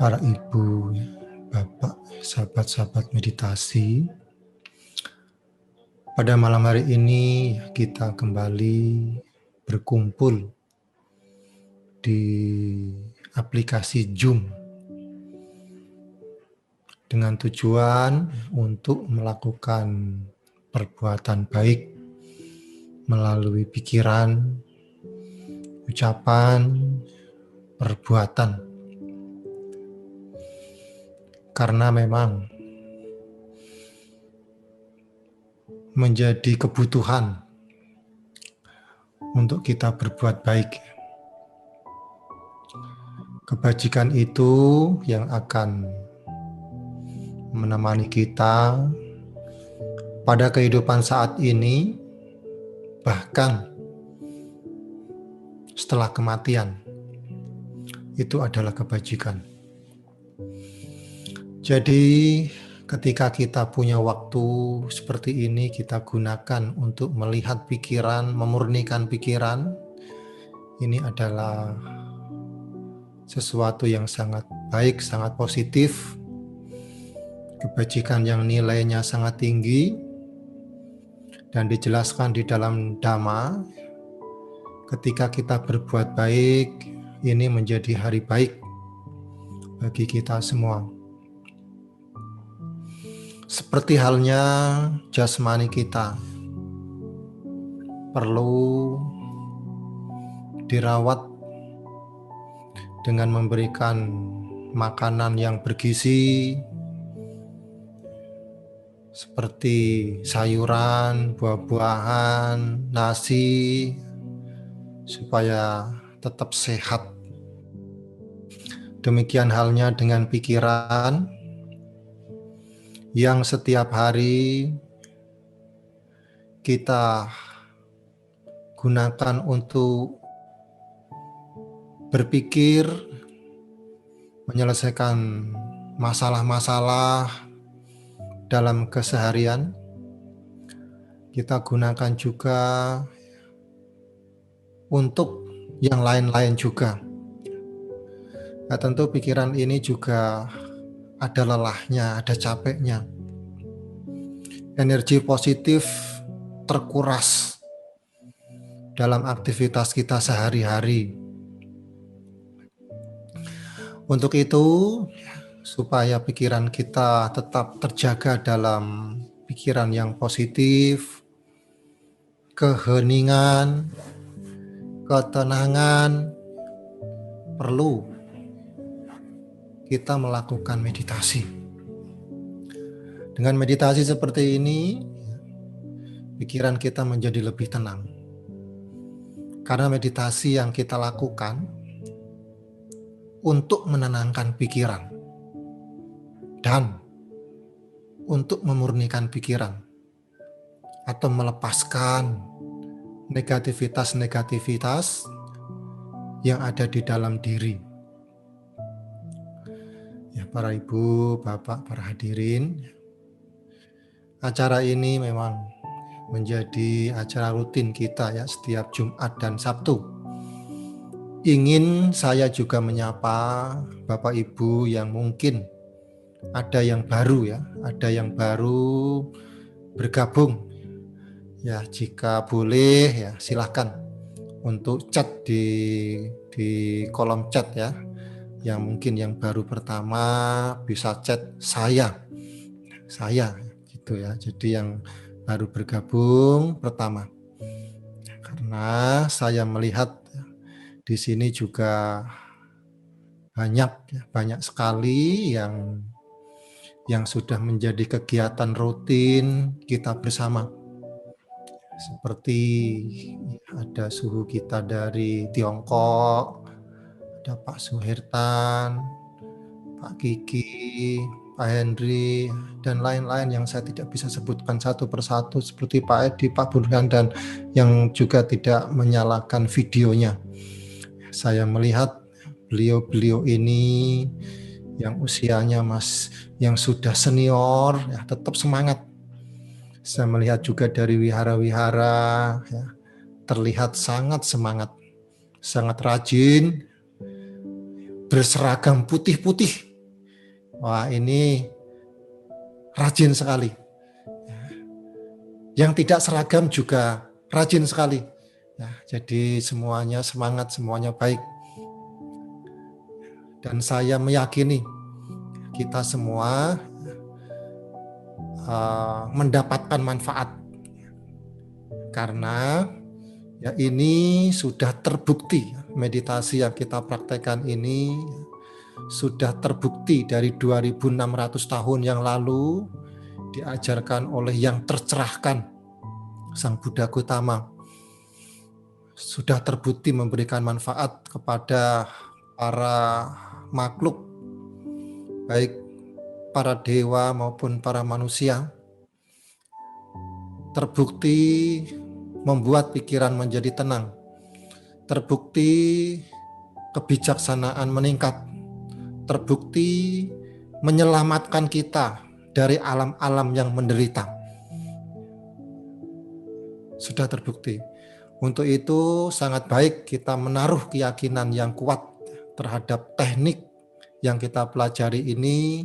para ibu, bapak, sahabat-sahabat meditasi. Pada malam hari ini kita kembali berkumpul di aplikasi Zoom dengan tujuan untuk melakukan perbuatan baik melalui pikiran, ucapan, perbuatan. Karena memang menjadi kebutuhan untuk kita berbuat baik. Kebajikan itu yang akan menemani kita pada kehidupan saat ini, bahkan setelah kematian. Itu adalah kebajikan. Jadi ketika kita punya waktu seperti ini, kita gunakan untuk melihat pikiran, memurnikan pikiran. Ini adalah sesuatu yang sangat baik, sangat positif. Kebajikan yang nilainya sangat tinggi dan dijelaskan di dalam Dhamma. Ketika kita berbuat baik, ini menjadi hari baik bagi kita semua. Seperti halnya jasmani kita perlu dirawat dengan memberikan makanan yang bergizi seperti sayuran, buah-buahan, nasi, supaya tetap sehat. Demikian halnya dengan pikiran yang setiap hari kita gunakan untuk berpikir, menyelesaikan masalah-masalah dalam keseharian. Kita gunakan juga untuk yang lain-lain juga. Nah, tentu pikiran ini juga ada lelahnya, ada capeknya. Energi positif terkuras dalam aktivitas kita sehari-hari. Untuk itu, supaya pikiran kita tetap terjaga dalam pikiran yang positif, keheningan, ketenangan, perlu kita melakukan meditasi. Dengan meditasi seperti ini, pikiran kita menjadi lebih tenang. Karena meditasi yang kita lakukan untuk menenangkan pikiran dan untuk memurnikan pikiran atau melepaskan negativitas-negativitas yang ada di dalam diri. Ya, para ibu, bapak, para hadirin, acara ini memang menjadi acara rutin kita ya, setiap Jumat dan Sabtu. Ingin saya juga menyapa bapak ibu yang mungkin ada yang baru ya, ada yang baru bergabung. Ya, jika boleh ya silahkan untuk chat di kolom chat ya. Yang mungkin yang baru pertama bisa chat saya gitu ya. Jadi yang baru bergabung pertama, karena saya melihat di sini juga banyak sekali yang sudah menjadi kegiatan rutin kita bersama. Seperti ada suhu kita dari Tiongkok, ada Pak Suhertan, Pak Kiki, Pak Henry, dan lain-lain yang saya tidak bisa sebutkan satu persatu, seperti Pak Edi, Pak Burhan, dan yang juga tidak menyalakan videonya. Saya melihat beliau-beliau ini yang usianya yang sudah senior ya, tetap semangat. Saya melihat juga dari wihara-wihara ya, terlihat sangat semangat, sangat rajin, berseragam putih-putih. Wah, ini rajin sekali. Yang tidak seragam juga rajin sekali. Ya, jadi semuanya semangat, semuanya baik. Dan saya meyakini kita semua mendapatkan manfaat. Karena ya ini sudah terbukti, meditasi yang kita praktekkan ini sudah terbukti dari 2600 tahun yang lalu diajarkan oleh yang tercerahkan, Sang Buddha Gautama. Sudah terbukti memberikan manfaat kepada para makhluk, baik para dewa maupun para manusia. Terbukti membuat pikiran menjadi tenang. Terbukti kebijaksanaan meningkat. Terbukti menyelamatkan kita dari alam-alam yang menderita. Sudah terbukti. Untuk itu sangat baik kita menaruh keyakinan yang kuat terhadap teknik yang kita pelajari ini,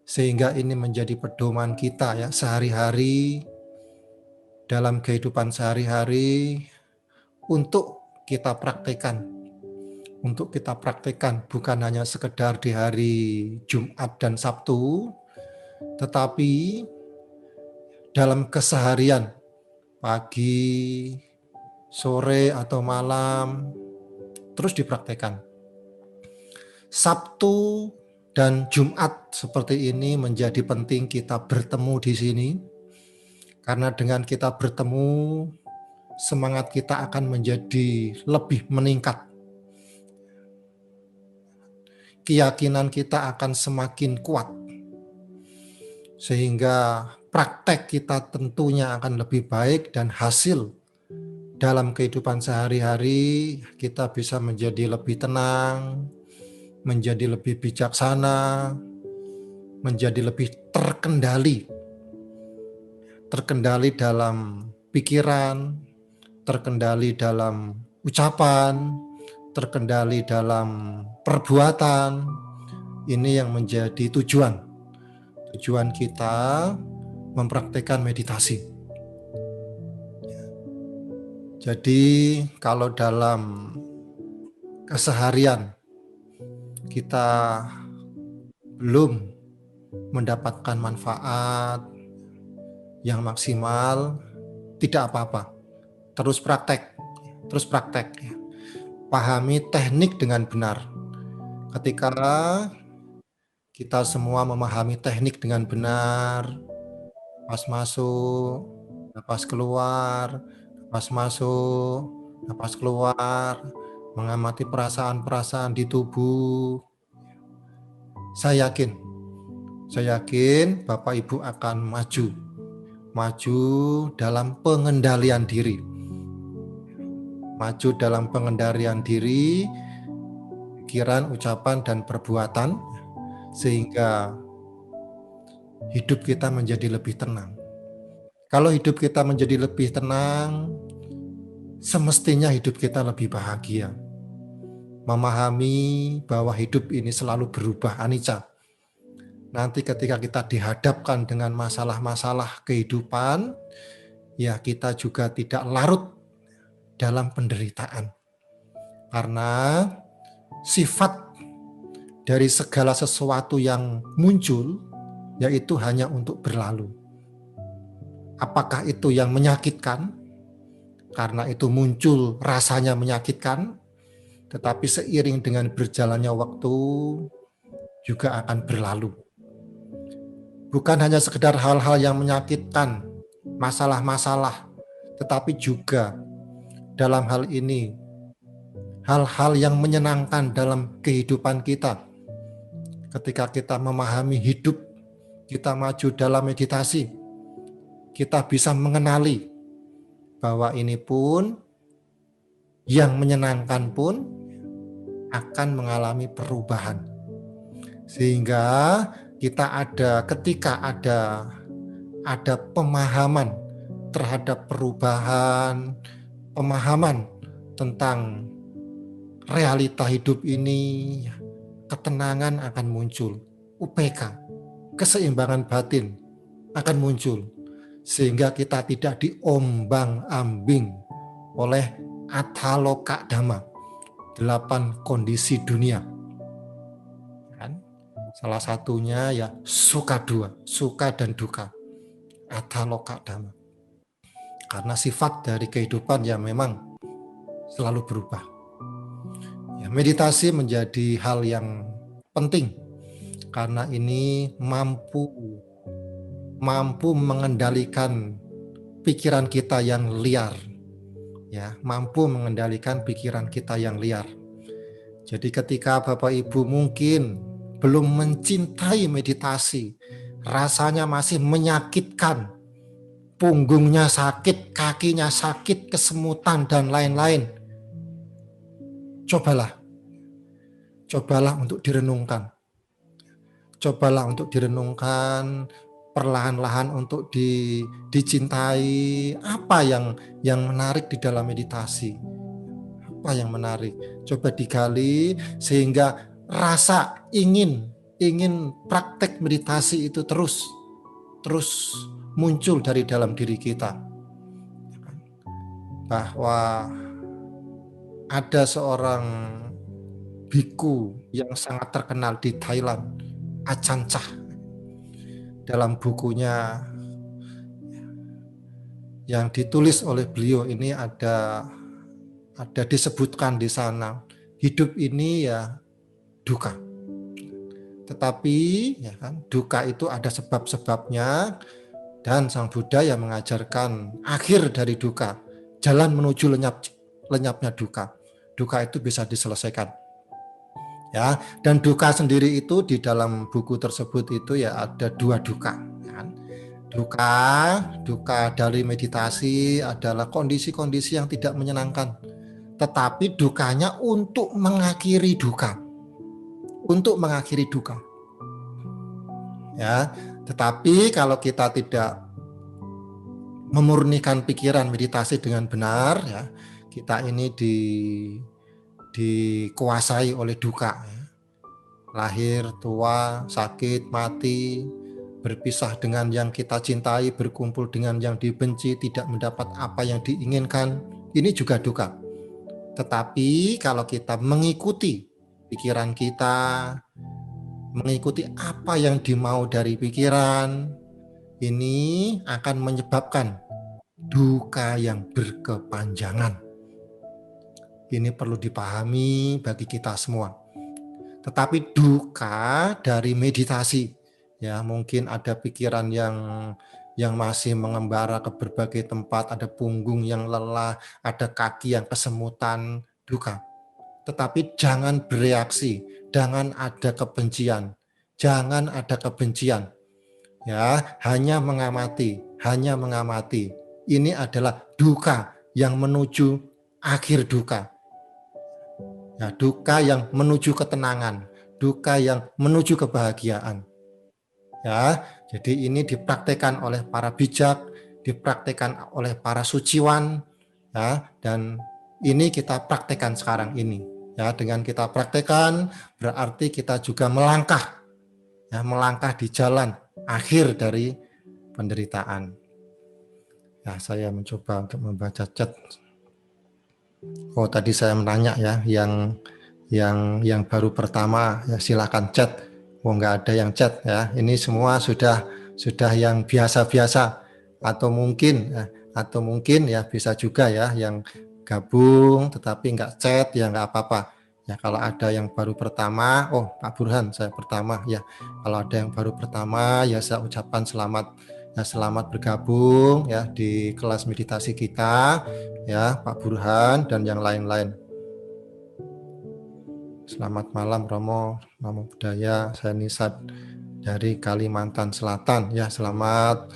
sehingga ini menjadi pedoman kita ya sehari-hari, dalam kehidupan sehari-hari, untuk kita praktekkan. Untuk kita praktekkan bukan hanya sekedar di hari Jumat dan Sabtu, tetapi dalam keseharian, pagi, sore atau malam, terus dipraktekkan. Sabtu dan Jumat seperti ini menjadi penting kita bertemu di sini, karena dengan kita bertemu, semangat kita akan menjadi lebih meningkat. Keyakinan kita akan semakin kuat, sehingga praktek kita tentunya akan lebih baik dan hasil dalam kehidupan sehari-hari kita bisa menjadi lebih tenang, menjadi lebih bijaksana, menjadi lebih terkendali dalam pikiran, terkendali dalam ucapan, terkendali dalam perbuatan. Ini yang menjadi tujuan kita mempraktikkan meditasi. Jadi kalau dalam keseharian kita belum mendapatkan manfaat yang maksimal, tidak apa-apa. Terus praktek. Pahami teknik dengan benar. Ketika kita semua memahami teknik dengan benar, napas masuk, napas keluar, napas masuk, napas keluar, mengamati perasaan-perasaan di tubuh. Saya yakin Bapak Ibu akan maju dalam pengendalian diri. Maju dalam pengendalian diri, pikiran, ucapan, dan perbuatan, sehingga hidup kita menjadi lebih tenang. Kalau hidup kita menjadi lebih tenang, semestinya hidup kita lebih bahagia. Memahami bahwa hidup ini selalu berubah, anicca. Nanti ketika kita dihadapkan dengan masalah-masalah kehidupan, ya kita juga tidak larut dalam penderitaan. Karena sifat dari segala sesuatu yang muncul, yaitu hanya untuk berlalu. Apakah itu yang menyakitkan? Karena itu muncul rasanya menyakitkan, tetapi seiring dengan berjalannya waktu juga akan berlalu. Bukan hanya sekedar hal-hal yang menyakitkan, masalah-masalah, tetapi juga dalam hal ini hal-hal yang menyenangkan dalam kehidupan kita. Ketika kita memahami hidup, kita maju dalam meditasi, kita bisa mengenali bahwa ini pun, yang menyenangkan pun akan mengalami perubahan. Sehingga ketika ada pemahaman terhadap perubahan, pemahaman tentang realita hidup ini, ketenangan akan muncul. UPK, keseimbangan batin akan muncul. Sehingga kita tidak diombang-ambing oleh ataloka dhamma, 8 kondisi dunia. Kan? Salah satunya ya suka dua, suka dan duka, ataloka dhamma. Karena sifat dari kehidupan yang memang selalu berubah. Ya, meditasi menjadi hal yang penting karena ini mampu mengendalikan pikiran kita yang liar. Ya, mampu mengendalikan pikiran kita yang liar. Jadi ketika Bapak Ibu mungkin belum mencintai meditasi, rasanya masih menyakitkan, punggungnya sakit, kakinya sakit, kesemutan dan lain-lain. Cobalah untuk direnungkan. Cobalah untuk direnungkan, perlahan-lahan untuk dicintai. Apa yang menarik di dalam meditasi? Apa yang menarik? Coba digali sehingga rasa ingin praktek meditasi itu terus muncul dari dalam diri kita. Bahwa ada seorang biku yang sangat terkenal di Thailand, Ajahn Chah. Dalam bukunya yang ditulis oleh beliau ini ada disebutkan di sana, hidup ini ya duka. Tetapi ya kan, duka itu ada sebab-sebabnya dan Sang Buddha yang mengajarkan akhir dari duka, jalan menuju lenyapnya duka. Duka itu bisa diselesaikan. Ya, dan duka sendiri itu di dalam buku tersebut itu ya ada 2 duka. Ya. Duka dari meditasi adalah kondisi-kondisi yang tidak menyenangkan. Tetapi dukanya untuk mengakhiri duka. Untuk mengakhiri duka. Ya, tetapi kalau kita tidak memurnikan pikiran meditasi dengan benar, ya, kita ini dikuasai oleh duka. Lahir, tua, sakit, mati, berpisah dengan yang kita cintai, berkumpul dengan yang dibenci, tidak mendapat apa yang diinginkan, ini juga duka. Tetapi kalau kita mengikuti pikiran kita, mengikuti apa yang dimau dari pikiran, ini akan menyebabkan duka yang berkepanjangan. Ini perlu dipahami bagi kita semua. Tetapi duka dari meditasi, ya mungkin ada pikiran yang masih mengembara ke berbagai tempat, ada punggung yang lelah, ada kaki yang kesemutan, duka. Tetapi jangan bereaksi, jangan ada kebencian, ya hanya mengamati. Ini adalah duka yang menuju akhir duka. Ya, duka yang menuju ketenangan, duka yang menuju kebahagiaan. Ya, jadi ini dipraktekkan oleh para bijak, dipraktekkan oleh para suciwan, ya, dan ini kita praktekkan sekarang ini. Ya, dengan kita praktekkan berarti kita juga melangkah di jalan akhir dari penderitaan. Ya, saya mencoba untuk membaca chat. Oh, tadi saya menanya ya, yang baru pertama ya silakan chat. Oh, nggak ada yang chat ya. Ini semua sudah yang biasa-biasa atau mungkin ya bisa juga ya yang gabung tetapi nggak chat ya nggak apa-apa. Ya kalau ada yang baru pertama, oh Pak Burhan saya pertama ya. Kalau ada yang baru pertama ya saya ucapkan selamat bergabung ya di kelas meditasi kita ya Pak Burhan dan yang lain-lain. Selamat malam Romo, Namo Buddhaya, saya Nisad dari Kalimantan Selatan ya. Selamat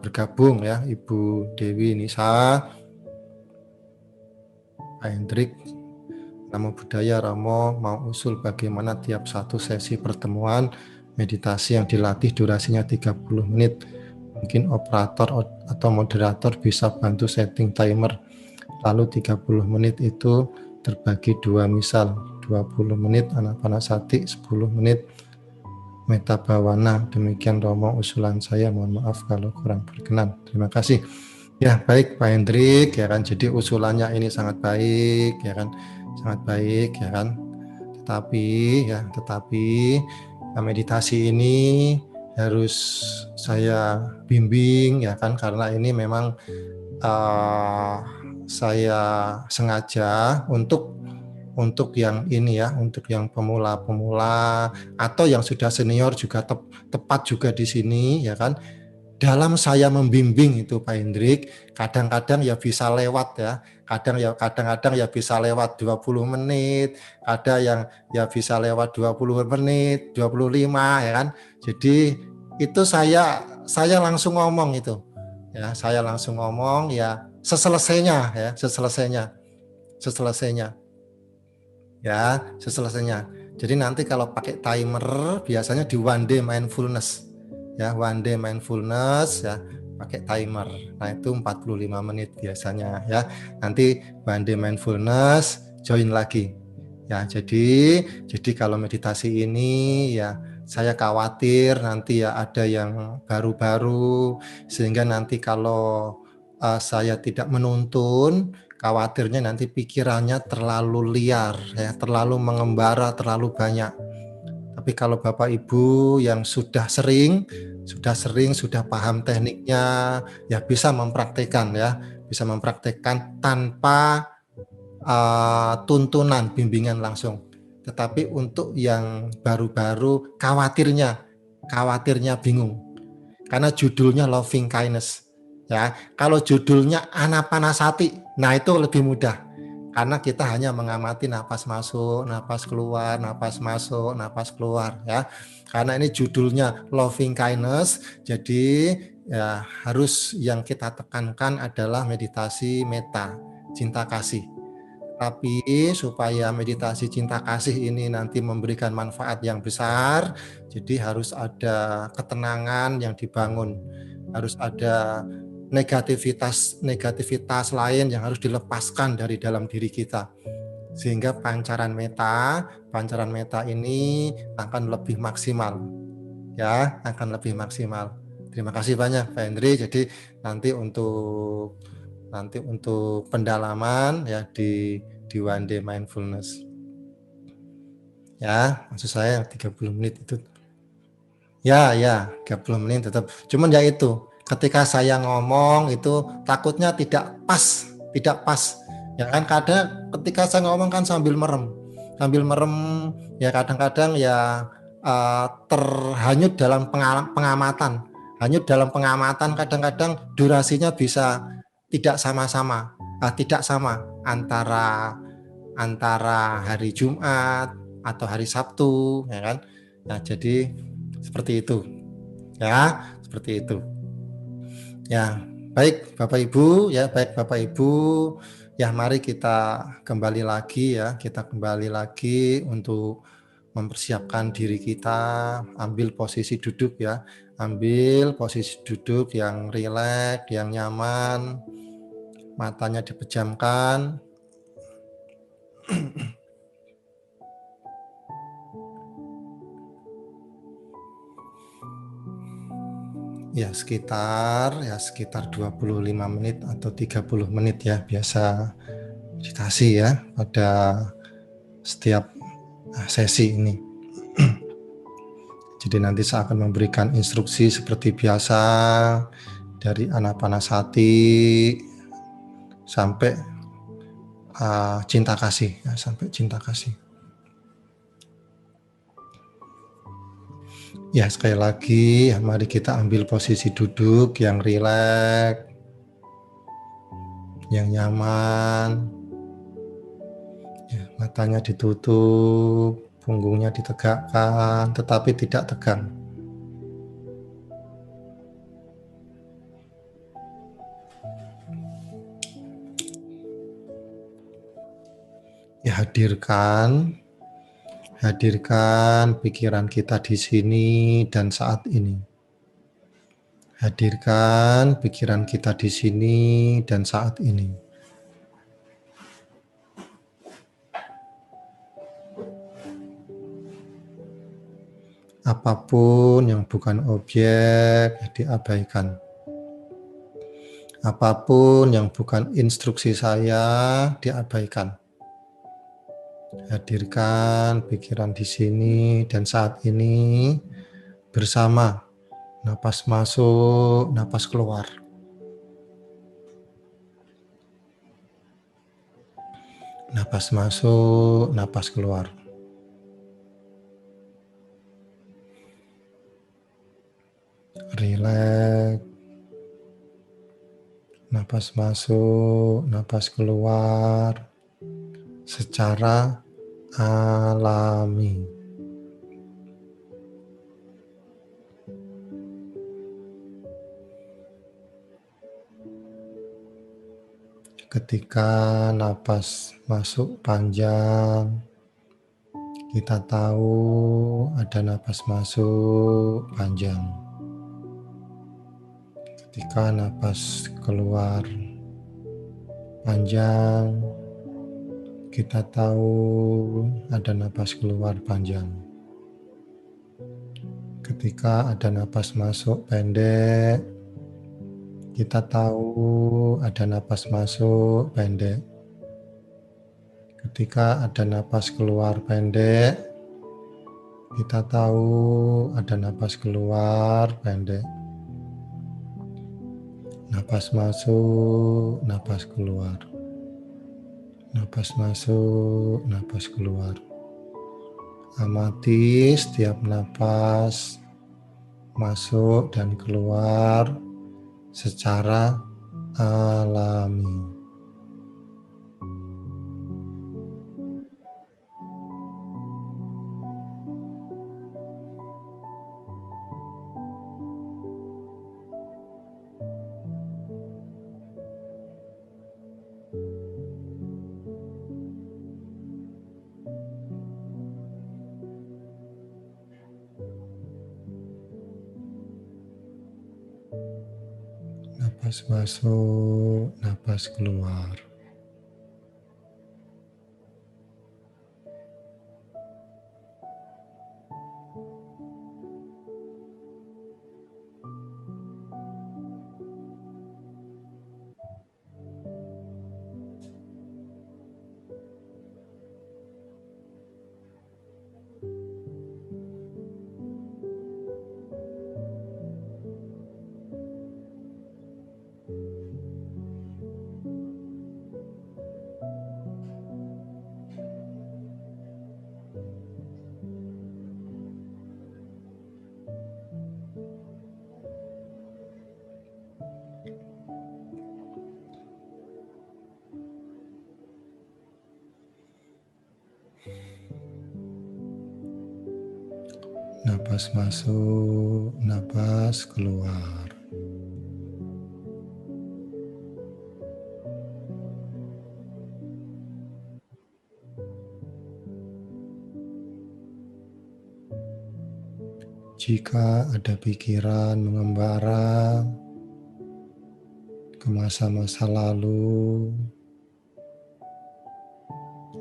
bergabung ya Ibu Dewi Nisa, Pak Hendrik. Namo Buddhaya Romo, mau usul bagaimana tiap satu sesi pertemuan meditasi yang dilatih durasinya 30 menit. Mungkin operator atau moderator bisa bantu setting timer. Lalu 30 menit itu terbagi 2, misal 20 menit Anapanasati, 10 menit Meta Bawana. Demikian Romo usulan saya. Mohon maaf kalau kurang berkenan. Terima kasih. Ya, baik Pak Hendrik, ya kan. Jadi usulannya ini sangat baik, ya kan. Sangat baik, ya kan. Tetapi meditasi ini harus saya bimbing, ya kan, karena ini memang saya sengaja untuk yang ini ya, untuk yang pemula-pemula atau yang sudah senior juga tepat juga di sini, ya kan. Dalam saya membimbing itu Pak Hendrik, kadang-kadang ya bisa lewat ya, kadang-kadang ya bisa lewat 20 menit, ada yang ya bisa lewat 20 menit, 25 ya kan. Jadi itu saya langsung ngomong itu. Ya, saya langsung ngomong ya seselesainya ya, seselesainya. Ya, seselesainya. Jadi nanti kalau pakai timer biasanya di one day mindfulness. Ya, one day mindfulness ya, pakai timer. Nah, itu 45 menit biasanya ya. Nanti one day mindfulness join lagi. Ya, jadi kalau meditasi ini ya saya khawatir nanti ya ada yang baru-baru sehingga nanti kalau saya tidak menuntun, khawatirnya nanti pikirannya terlalu liar, ya, terlalu mengembara, terlalu banyak. Tapi kalau Bapak Ibu yang sudah sering, sudah paham tekniknya, ya bisa mempraktekkan tanpa tuntunan, bimbingan langsung. Tetapi untuk yang baru-baru, khawatirnya bingung. Karena judulnya Loving Kindness. Ya, kalau judulnya Anapanasati, nah itu lebih mudah. Karena kita hanya mengamati napas masuk, napas keluar, napas masuk, napas keluar ya. Karena ini judulnya Loving Kindness, jadi ya harus yang kita tekankan adalah meditasi meta, cinta kasih. Tapi supaya meditasi cinta kasih ini nanti memberikan manfaat yang besar, jadi harus ada ketenangan yang dibangun, harus ada negativitas lain yang harus dilepaskan dari dalam diri kita, sehingga pancaran meta ini akan lebih maksimal, ya, akan lebih maksimal. Terima kasih banyak Pak Hendri. Jadi nanti untuk pendalaman ya di one day mindfulness. Ya, maksud saya 30 menit itu. Ya, 30 menit tetap. Cuman ya itu, ketika saya ngomong itu takutnya tidak pas. Ya kan kadang ketika saya ngomong kan sambil merem ya kadang-kadang ya terhanyut dalam pengamatan. Hanyut dalam pengamatan kadang-kadang durasinya bisa tidak tidak sama antara hari Jumat atau hari Sabtu, ya kan? Nah, jadi seperti itu, ya, seperti itu. Ya, baik Bapak Ibu, ya mari kita kembali lagi untuk mempersiapkan diri kita, ambil posisi duduk ya, ambil posisi duduk yang rileks, yang nyaman, matanya dipejamkan. Ya sekitar 25 menit atau 30 menit ya biasa meditasi ya pada setiap sesi ini. Jadi nanti saya akan memberikan instruksi seperti biasa dari Anapanasati sampai cinta kasih ya, sampai cinta kasih. Ya sekali lagi mari kita ambil posisi duduk yang rileks, yang nyaman, ya, matanya ditutup, punggungnya ditegakkan tetapi tidak tegang. Ya hadirkan pikiran kita di sini dan saat ini. Hadirkan pikiran kita di sini dan saat ini. Apapun yang bukan objek diabaikan. Apapun yang bukan instruksi saya diabaikan. Hadirkan pikiran di sini dan saat ini bersama napas masuk, napas keluar. Napas masuk, napas keluar. Rileks. Napas masuk, napas keluar secara alami. Ketika napas masuk panjang, kita tahu ada napas masuk panjang. Ketika napas keluar panjang, kita tahu ada napas keluar panjang. Ketika ada napas masuk pendek, kita tahu ada napas masuk pendek. Ketika ada napas keluar pendek, kita tahu ada napas keluar pendek. Napas masuk, napas keluar. Napas masuk, napas keluar. Amati setiap napas masuk dan keluar secara alami. Napas masuk, napas keluar. Napas masuk, napas keluar. Jika ada pikiran mengembara ke masa-masa lalu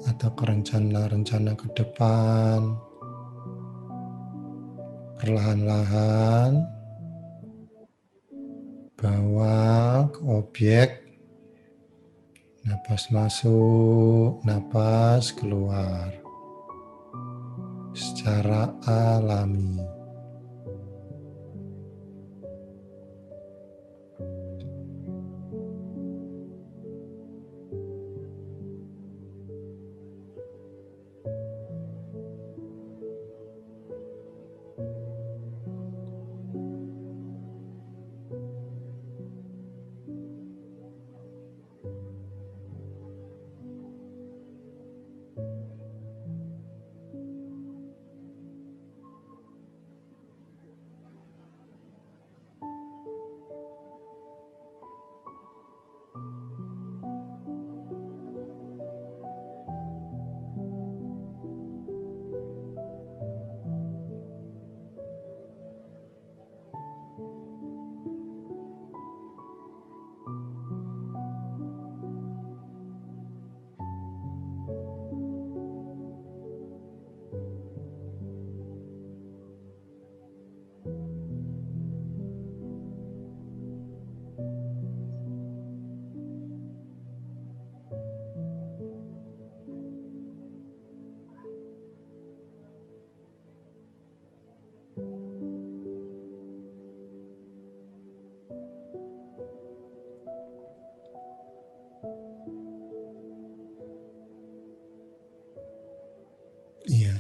atau ke rencana-rencana ke depan, perlahan-lahan bawa ke objek, napas masuk, napas keluar secara alami.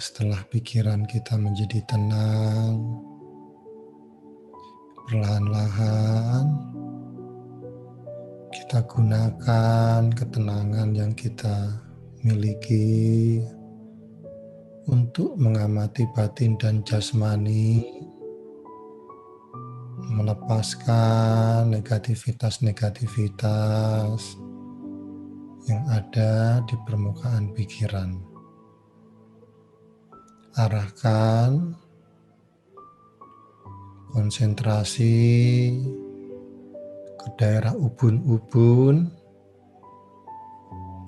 Setelah pikiran kita menjadi tenang, perlahan-lahan kita gunakan ketenangan yang kita miliki untuk mengamati batin dan jasmani, melepaskan negativitas-negativitas yang ada di permukaan pikiran. Arahkan konsentrasi ke daerah ubun-ubun,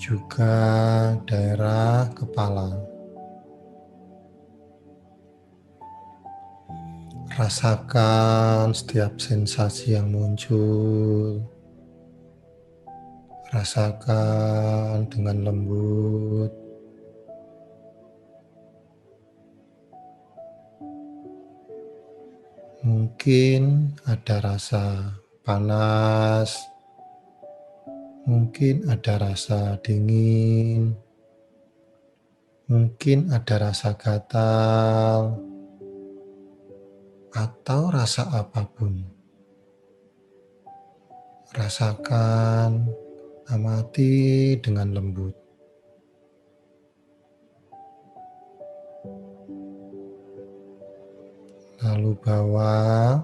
juga daerah kepala. Rasakan setiap sensasi yang muncul. Rasakan dengan lembut. Mungkin ada rasa panas, mungkin ada rasa dingin, mungkin ada rasa gatal, atau rasa apapun. Rasakan, amati dengan lembut. Lalu bawa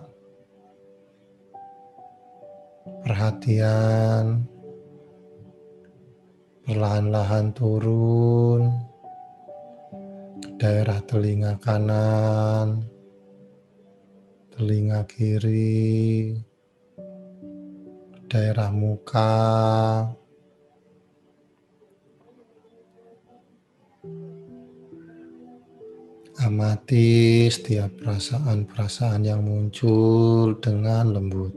perhatian perlahan-lahan turun ke daerah telinga kanan, telinga kiri, daerah muka, amati setiap perasaan-perasaan yang muncul dengan lembut.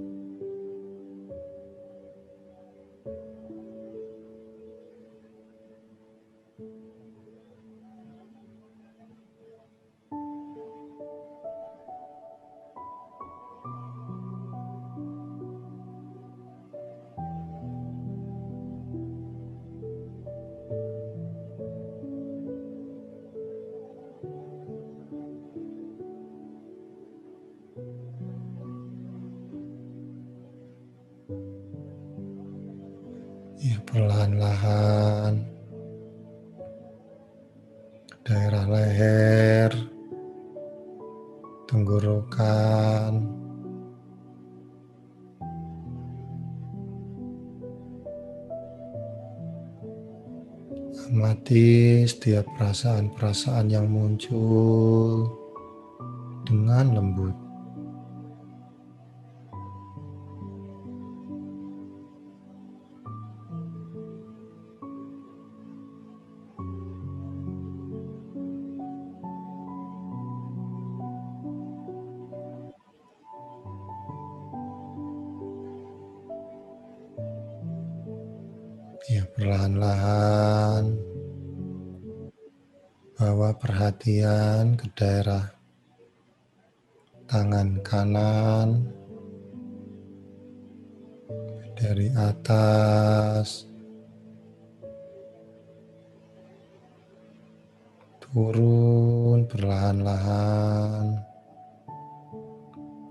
Ya, perlahan-lahan daerah leher, tenggorokan, amati setiap perasaan-perasaan yang muncul dengan lembut. Ya, perlahan-lahan bawa perhatian ke daerah tangan kanan, dari atas, turun perlahan-lahan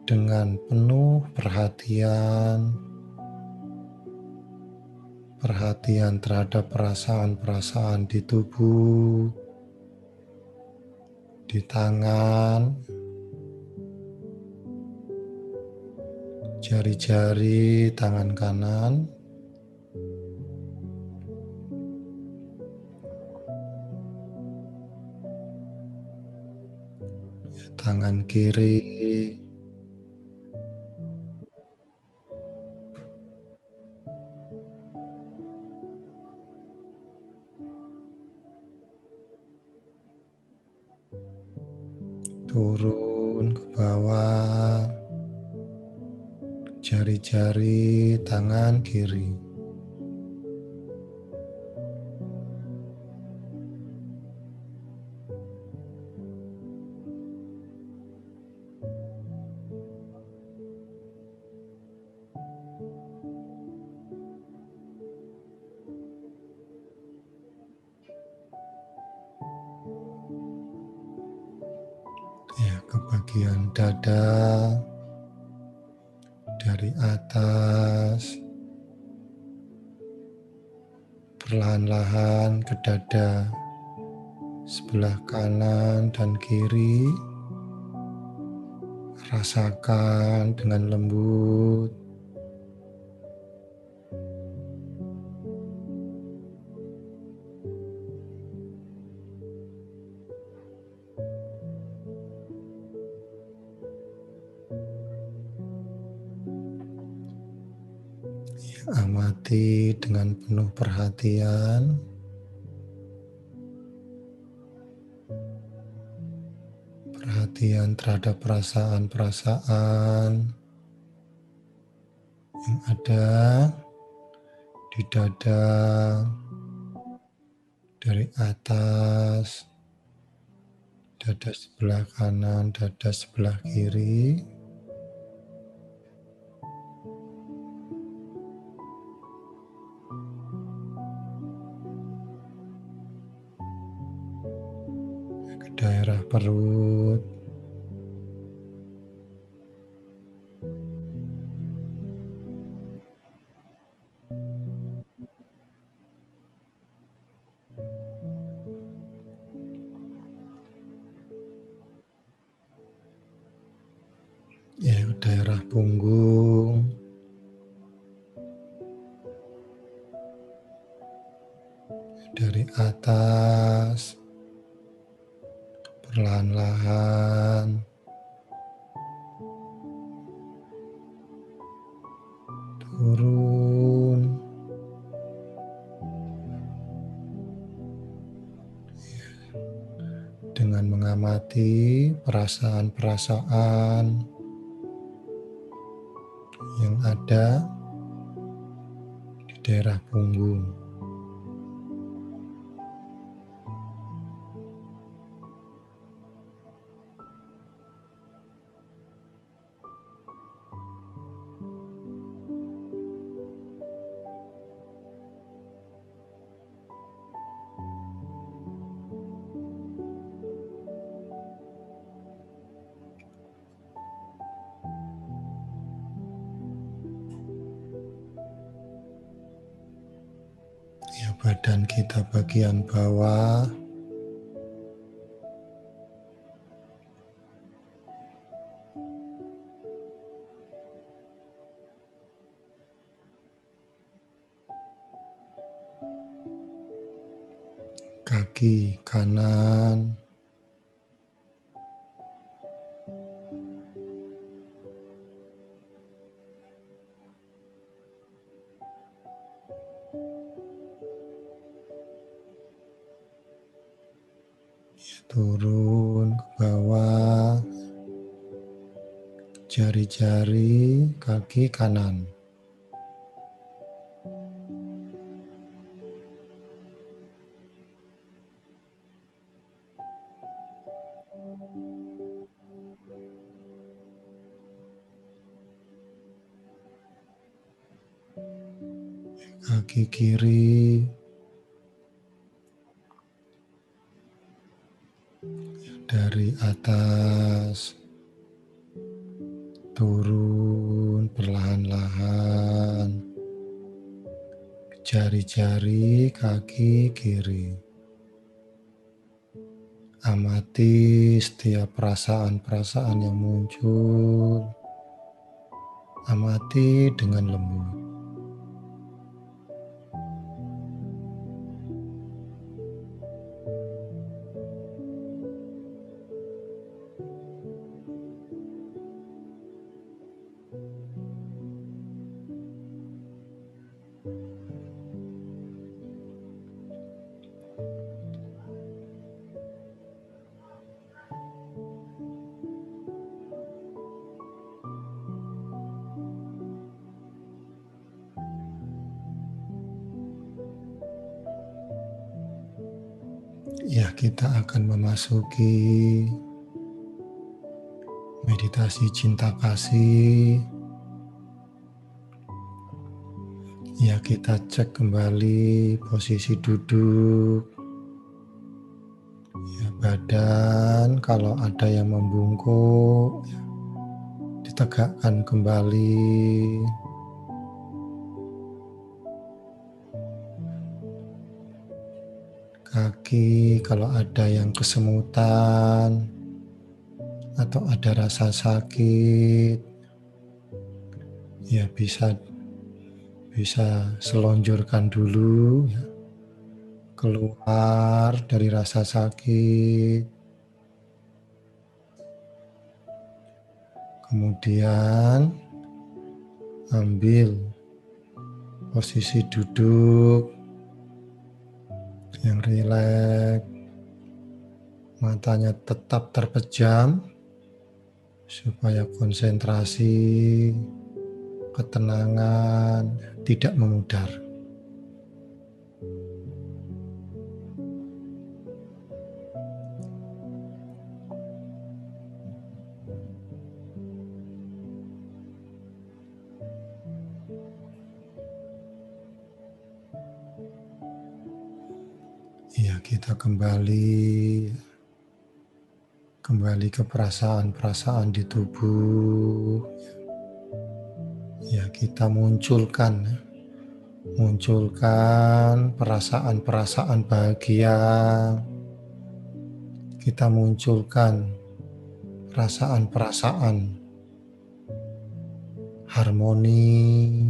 dengan penuh perhatian terhadap perasaan-perasaan di tubuh, di tangan, jari-jari tangan kanan, tangan kiri, turun ke bawah, jari-jari tangan kiri. ke bagian dada, dari atas, perlahan-lahan ke dada sebelah kanan dan kiri. Rasakan dengan lembut. Amati dengan penuh perhatian. Perhatian terhadap perasaan-perasaan yang ada di dada, dari atas, dada sebelah kanan, dada sebelah kiri. Ke daerah perut. Ya, ke daerah punggung. Dari atas, perlahan-lahan turun. Dengan mengamati perasaan-perasaan yang ada di daerah punggung. Ya, badan kita bagian bawah. Kaki kanan, turun ke bawah, jari-jari kaki kanan. Kaki kiri, dari atas, turun perlahan-lahan, jari-jari kaki kiri. Amati setiap perasaan-perasaan yang muncul. Amati dengan lembut. Ya, kita akan memasuki meditasi cinta kasih. Ya, kita cek kembali posisi duduk. Ya, Badan kalau ada yang membungkuk, ditegakkan kembali. Kaki kalau ada yang kesemutan atau ada rasa sakit, ya bisa selonjorkan dulu ya, keluar dari rasa sakit. Kemudian ambil posisi duduk yang rileks, matanya tetap terpejam supaya konsentrasi, ketenangan tidak memudar. Ya, kita kembali ke perasaan-perasaan di tubuh. Ya, kita munculkan perasaan-perasaan bahagia. Kita munculkan perasaan-perasaan harmoni,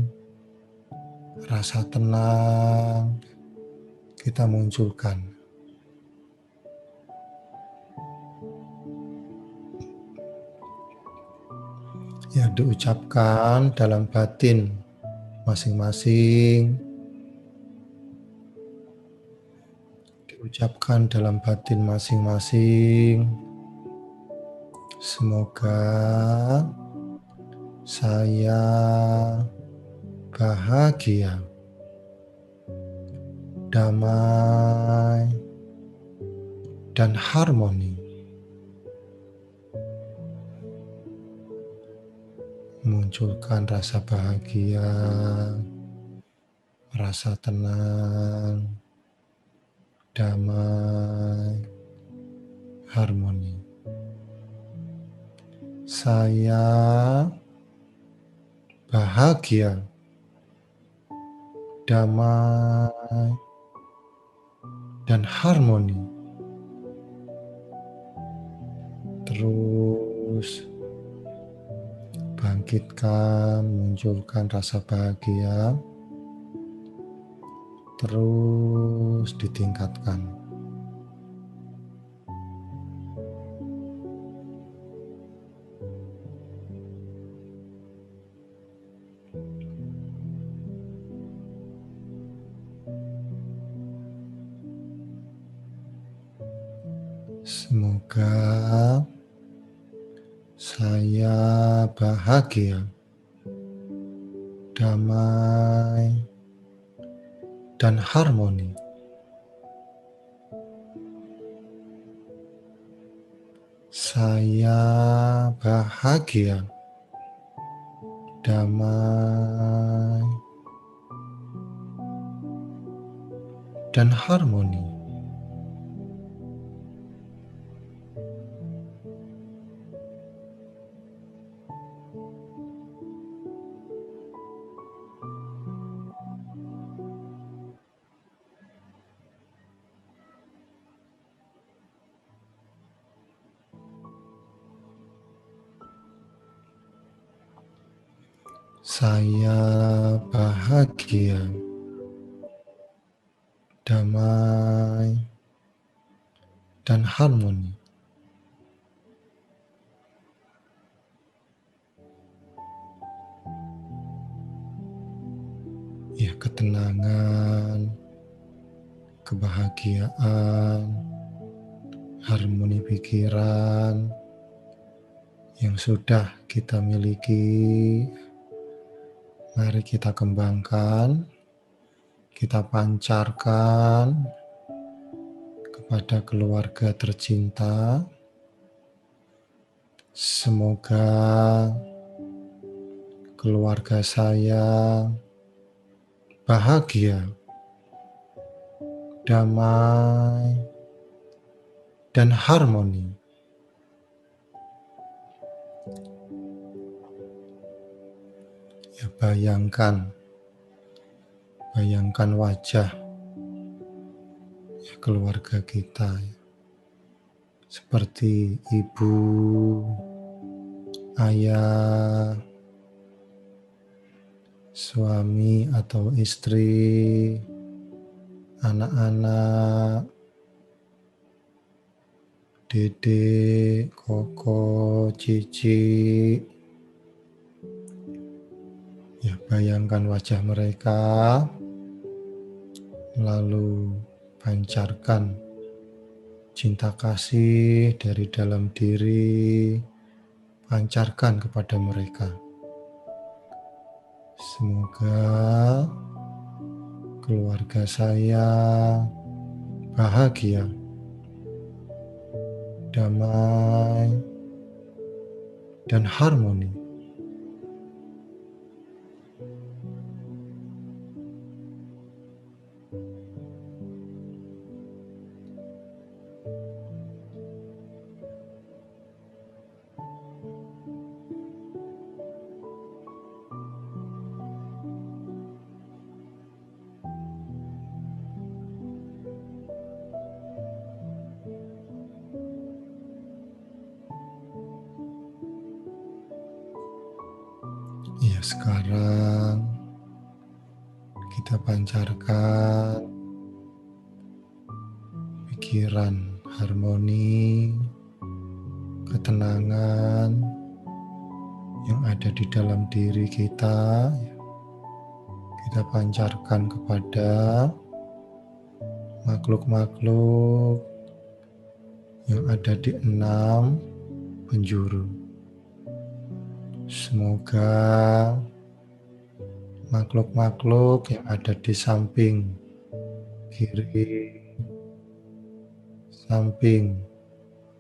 rasa tenang, kita munculkan. Ya, diucapkan dalam batin masing-masing. Diucapkan dalam batin masing-masing. Semoga saya bahagia, damai, dan harmoni. Munculkan rasa bahagia, rasa tenang, damai, harmoni. Saya bahagia, damai, dan harmoni. Terus bangkitkan, munculkan rasa bahagia, terus ditingkatkan. Semoga saya bahagia, damai, dan harmoni. Saya bahagia, damai, dan harmoni. Saya bahagia, damai, dan harmoni. Ya, ketenangan, kebahagiaan, harmoni pikiran yang sudah kita miliki, mari kita kembangkan, kita pancarkan kepada keluarga tercinta. Semoga keluarga saya bahagia, damai, dan harmoni. Ya, bayangkan wajah ya, keluarga kita ya. Seperti ibu, ayah, suami atau istri, anak-anak, dedek, koko, cici. Ya, bayangkan wajah mereka, lalu pancarkan cinta kasih dari dalam diri, pancarkan kepada mereka. Semoga keluarga saya bahagia, damai, dan harmoni. Ya, sekarang kita pancarkan pikiran harmoni, ketenangan yang ada di dalam diri kita. Kita pancarkan kepada makhluk-makhluk yang ada di 6 penjuru. Semoga makhluk-makhluk yang ada di samping kiri, samping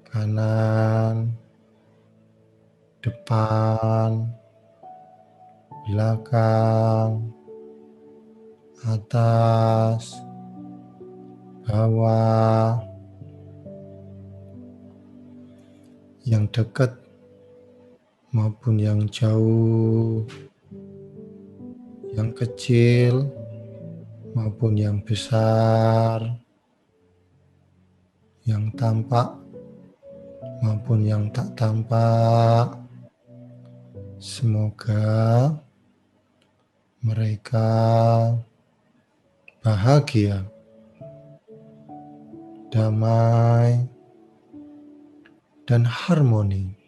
kanan, depan, belakang, atas, bawah, yang dekat maupun yang jauh, yang kecil maupun yang besar, yang tampak maupun yang tak tampak. Semoga mereka bahagia, damai, dan harmoni.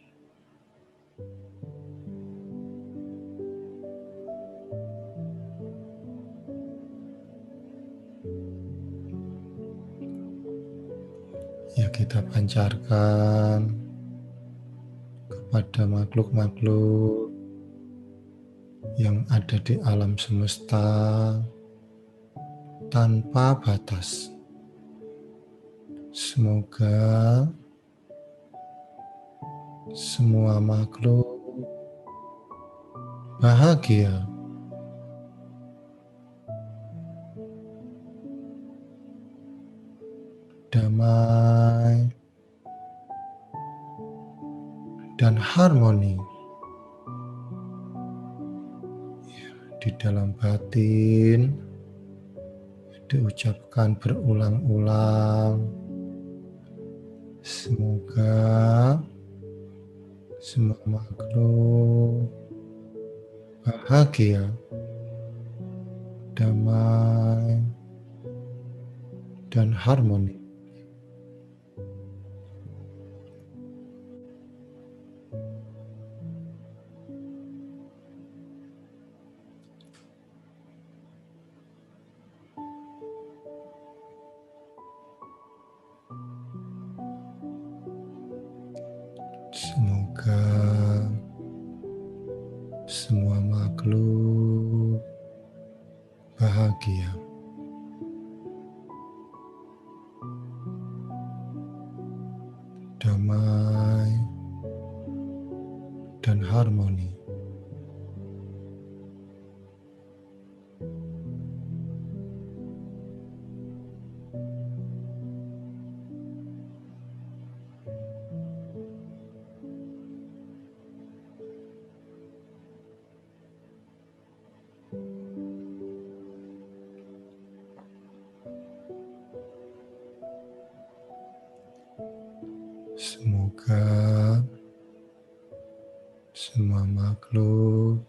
Ya, kita pancarkan kepada makhluk-makhluk yang ada di alam semesta tanpa batas. Semoga semua makhluk bahagia, damai, dan harmoni. Di dalam batin diucapkan berulang-ulang. Semoga semua makhluk bahagia, damai, dan harmoni. Semoga semua makhluk bahagia, damai, dan harmoni. Semoga semua makhluk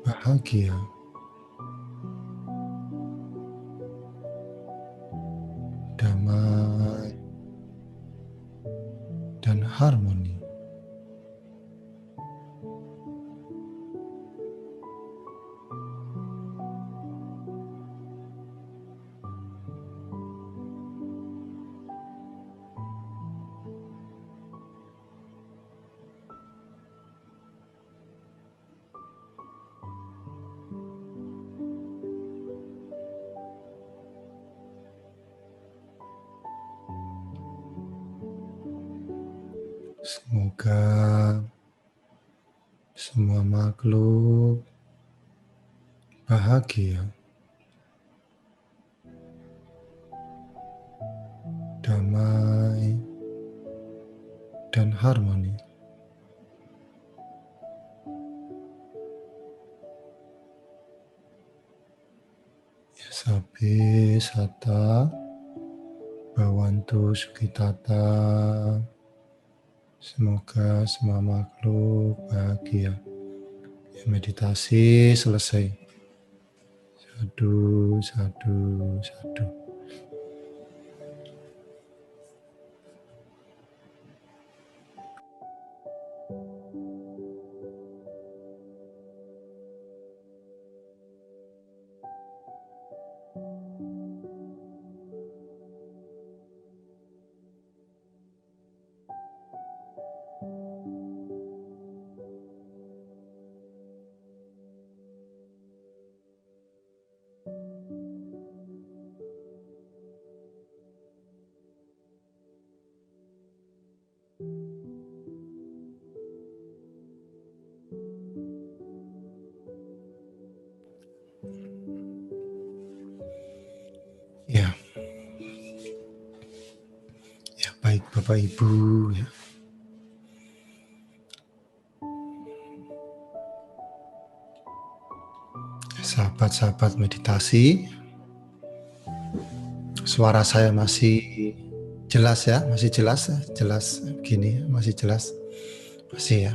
bahagia, damai, dan harmoni. Semoga semua makhluk bahagia, damai, dan harmoni. Ya Sabe Sata Bhawantu Sukitata. Semoga semua makhluk bahagia. Ya, meditasi selesai. Sadu, sadu, sadu. Ya, ya baik Bapak Ibu ya. Sahabat-sahabat meditasi, suara saya masih jelas ya, masih jelas gini, masih jelas, masih ya.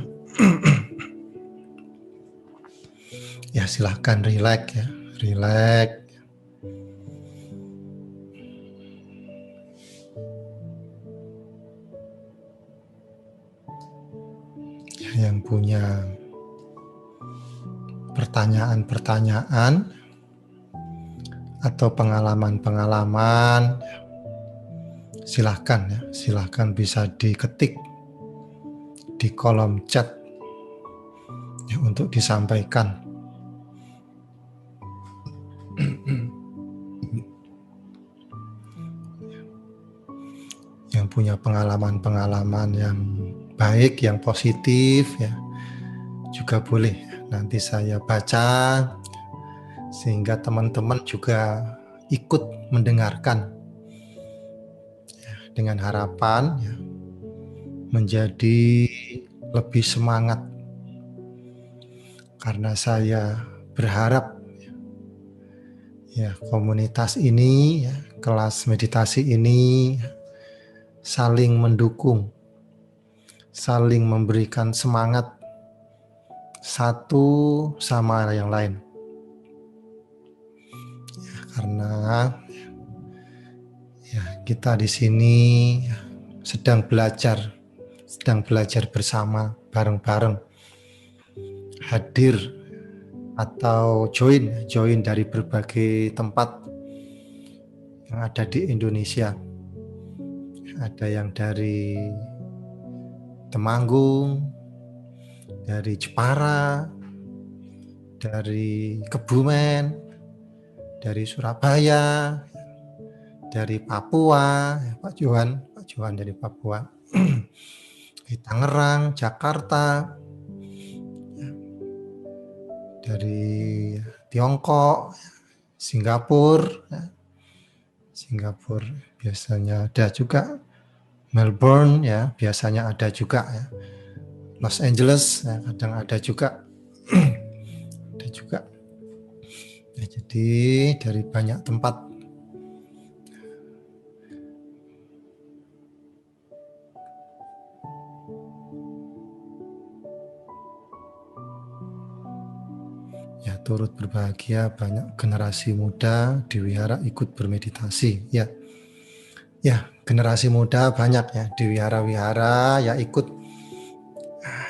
Ya silahkan relax ya, relax. Ya, yang punya pertanyaan-pertanyaan atau pengalaman-pengalaman, silahkan ya, silahkan bisa diketik di kolom chat ya, untuk disampaikan. Yang punya pengalaman-pengalaman yang baik, yang positif ya, juga boleh nanti saya baca sehingga teman-teman juga ikut mendengarkan ya, dengan harapan ya, menjadi lebih semangat, karena saya berharap ya komunitas ini ya, kelas meditasi ini saling mendukung, saling memberikan semangat satu sama yang lain. Ya, karena ya kita di sini sedang belajar bersama, bareng-bareng, hadir atau join dari berbagai tempat yang ada di Indonesia. Ada yang dari Temanggung, dari Jepara, dari Kebumen, dari Surabaya, dari Papua, Pak Johan dari Papua, di Tangerang, Jakarta, dari Tiongkok, Singapura biasanya ada juga, Melbourne ya biasanya ada juga ya, Los Angeles ya, kadang ada juga, Ya, jadi dari banyak tempat. Ya, turut berbahagia banyak generasi muda di wihara ikut bermeditasi. Ya, generasi muda banyak ya di wihara-wihara ya ikut.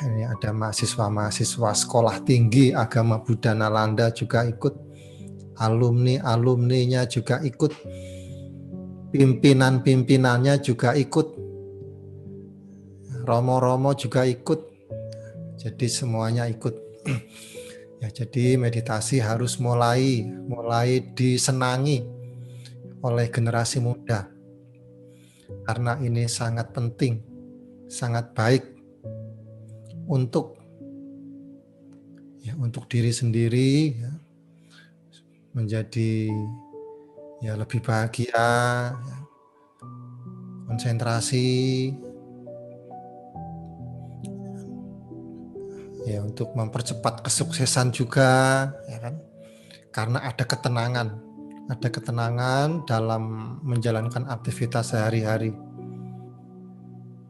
Ini ada mahasiswa-mahasiswa sekolah tinggi agama Buddha Nalanda juga ikut, alumni-alumninya juga ikut, pimpinan-pimpinannya juga ikut, romo-romo juga ikut. Jadi semuanya ikut. Ya, jadi meditasi harus mulai disenangi oleh generasi muda. Karena ini sangat penting, sangat baik untuk diri sendiri ya, menjadi lebih bahagia, konsentrasi, untuk mempercepat kesuksesan juga, ya kan? Karena ada ketenangan dalam menjalankan aktivitas sehari-hari,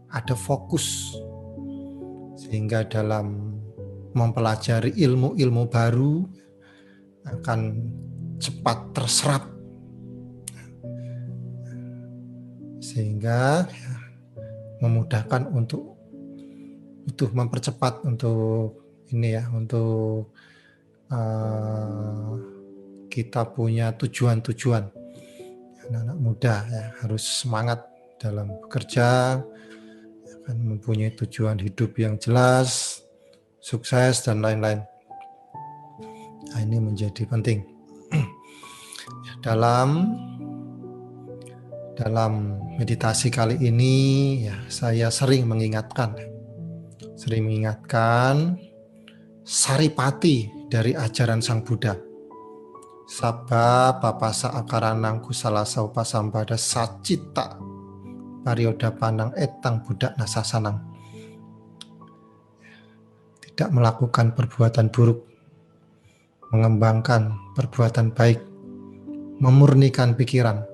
ada fokus, sehingga dalam mempelajari ilmu-ilmu baru akan cepat terserap, sehingga memudahkan untuk mempercepat untuk kita punya tujuan-tujuan. Anak-anak muda ya harus semangat dalam bekerja, akan mempunyai tujuan hidup yang jelas, sukses dan lain-lain. Nah, ini menjadi penting. Dalam meditasi kali ini ya saya sering mengingatkan saripati dari ajaran Sang Buddha. Sabba papasa akaranang kusala saupa sambada sacita parioda panang etang budak nasasanang. Tidak melakukan perbuatan buruk, mengembangkan perbuatan baik, memurnikan pikiran.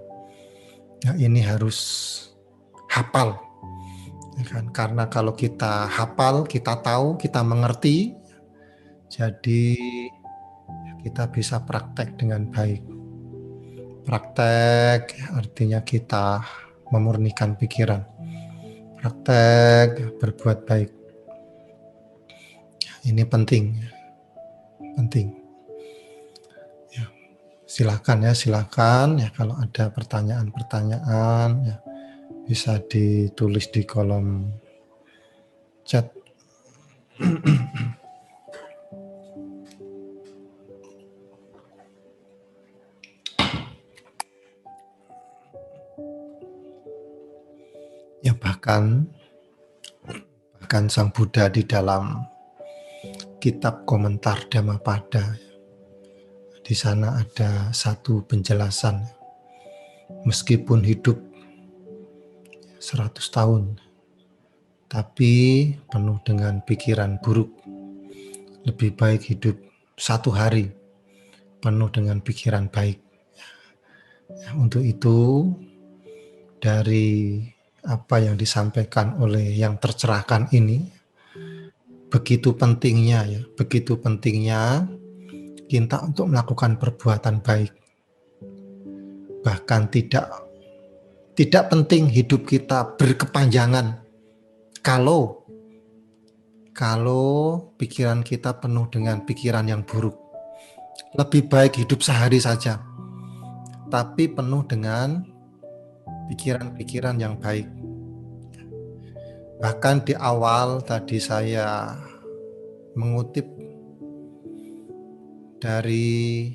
Nah, ini harus hafal, ya kan? Karena kalau kita hafal, kita tahu, kita mengerti, jadi kita bisa praktek dengan baik. Praktek artinya kita memurnikan pikiran. Praktek berbuat baik. Ini penting. Ya, silakan ya kalau ada pertanyaan ya bisa ditulis di kolom chat. Ya, bahkan Sang Buddha di dalam kitab komentar Dhammapada, di sana ada satu penjelasan. Meskipun hidup 100 tahun, tapi penuh dengan pikiran buruk, lebih baik hidup 1 hari penuh dengan pikiran baik. Untuk itu, dari apa yang disampaikan oleh yang tercerahkan ini, begitu pentingnya kita untuk melakukan perbuatan baik. Bahkan tidak penting hidup kita berkepanjangan kalau pikiran kita penuh dengan pikiran yang buruk. Lebih baik hidup sehari saja, tapi penuh dengan pikiran-pikiran yang baik. Bahkan di awal tadi saya mengutip dari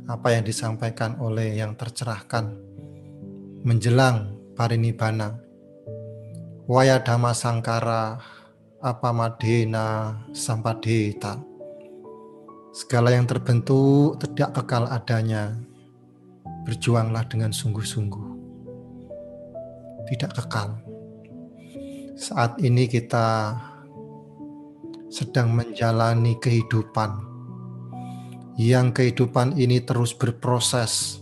apa yang disampaikan oleh yang tercerahkan menjelang parinibbana. Waya dhamma sangkara apamadena sampadeta. Segala yang terbentuk tidak kekal adanya. Berjuanglah dengan sungguh-sungguh. Tidak kekal. Saat ini kita sedang menjalani kehidupan ini terus berproses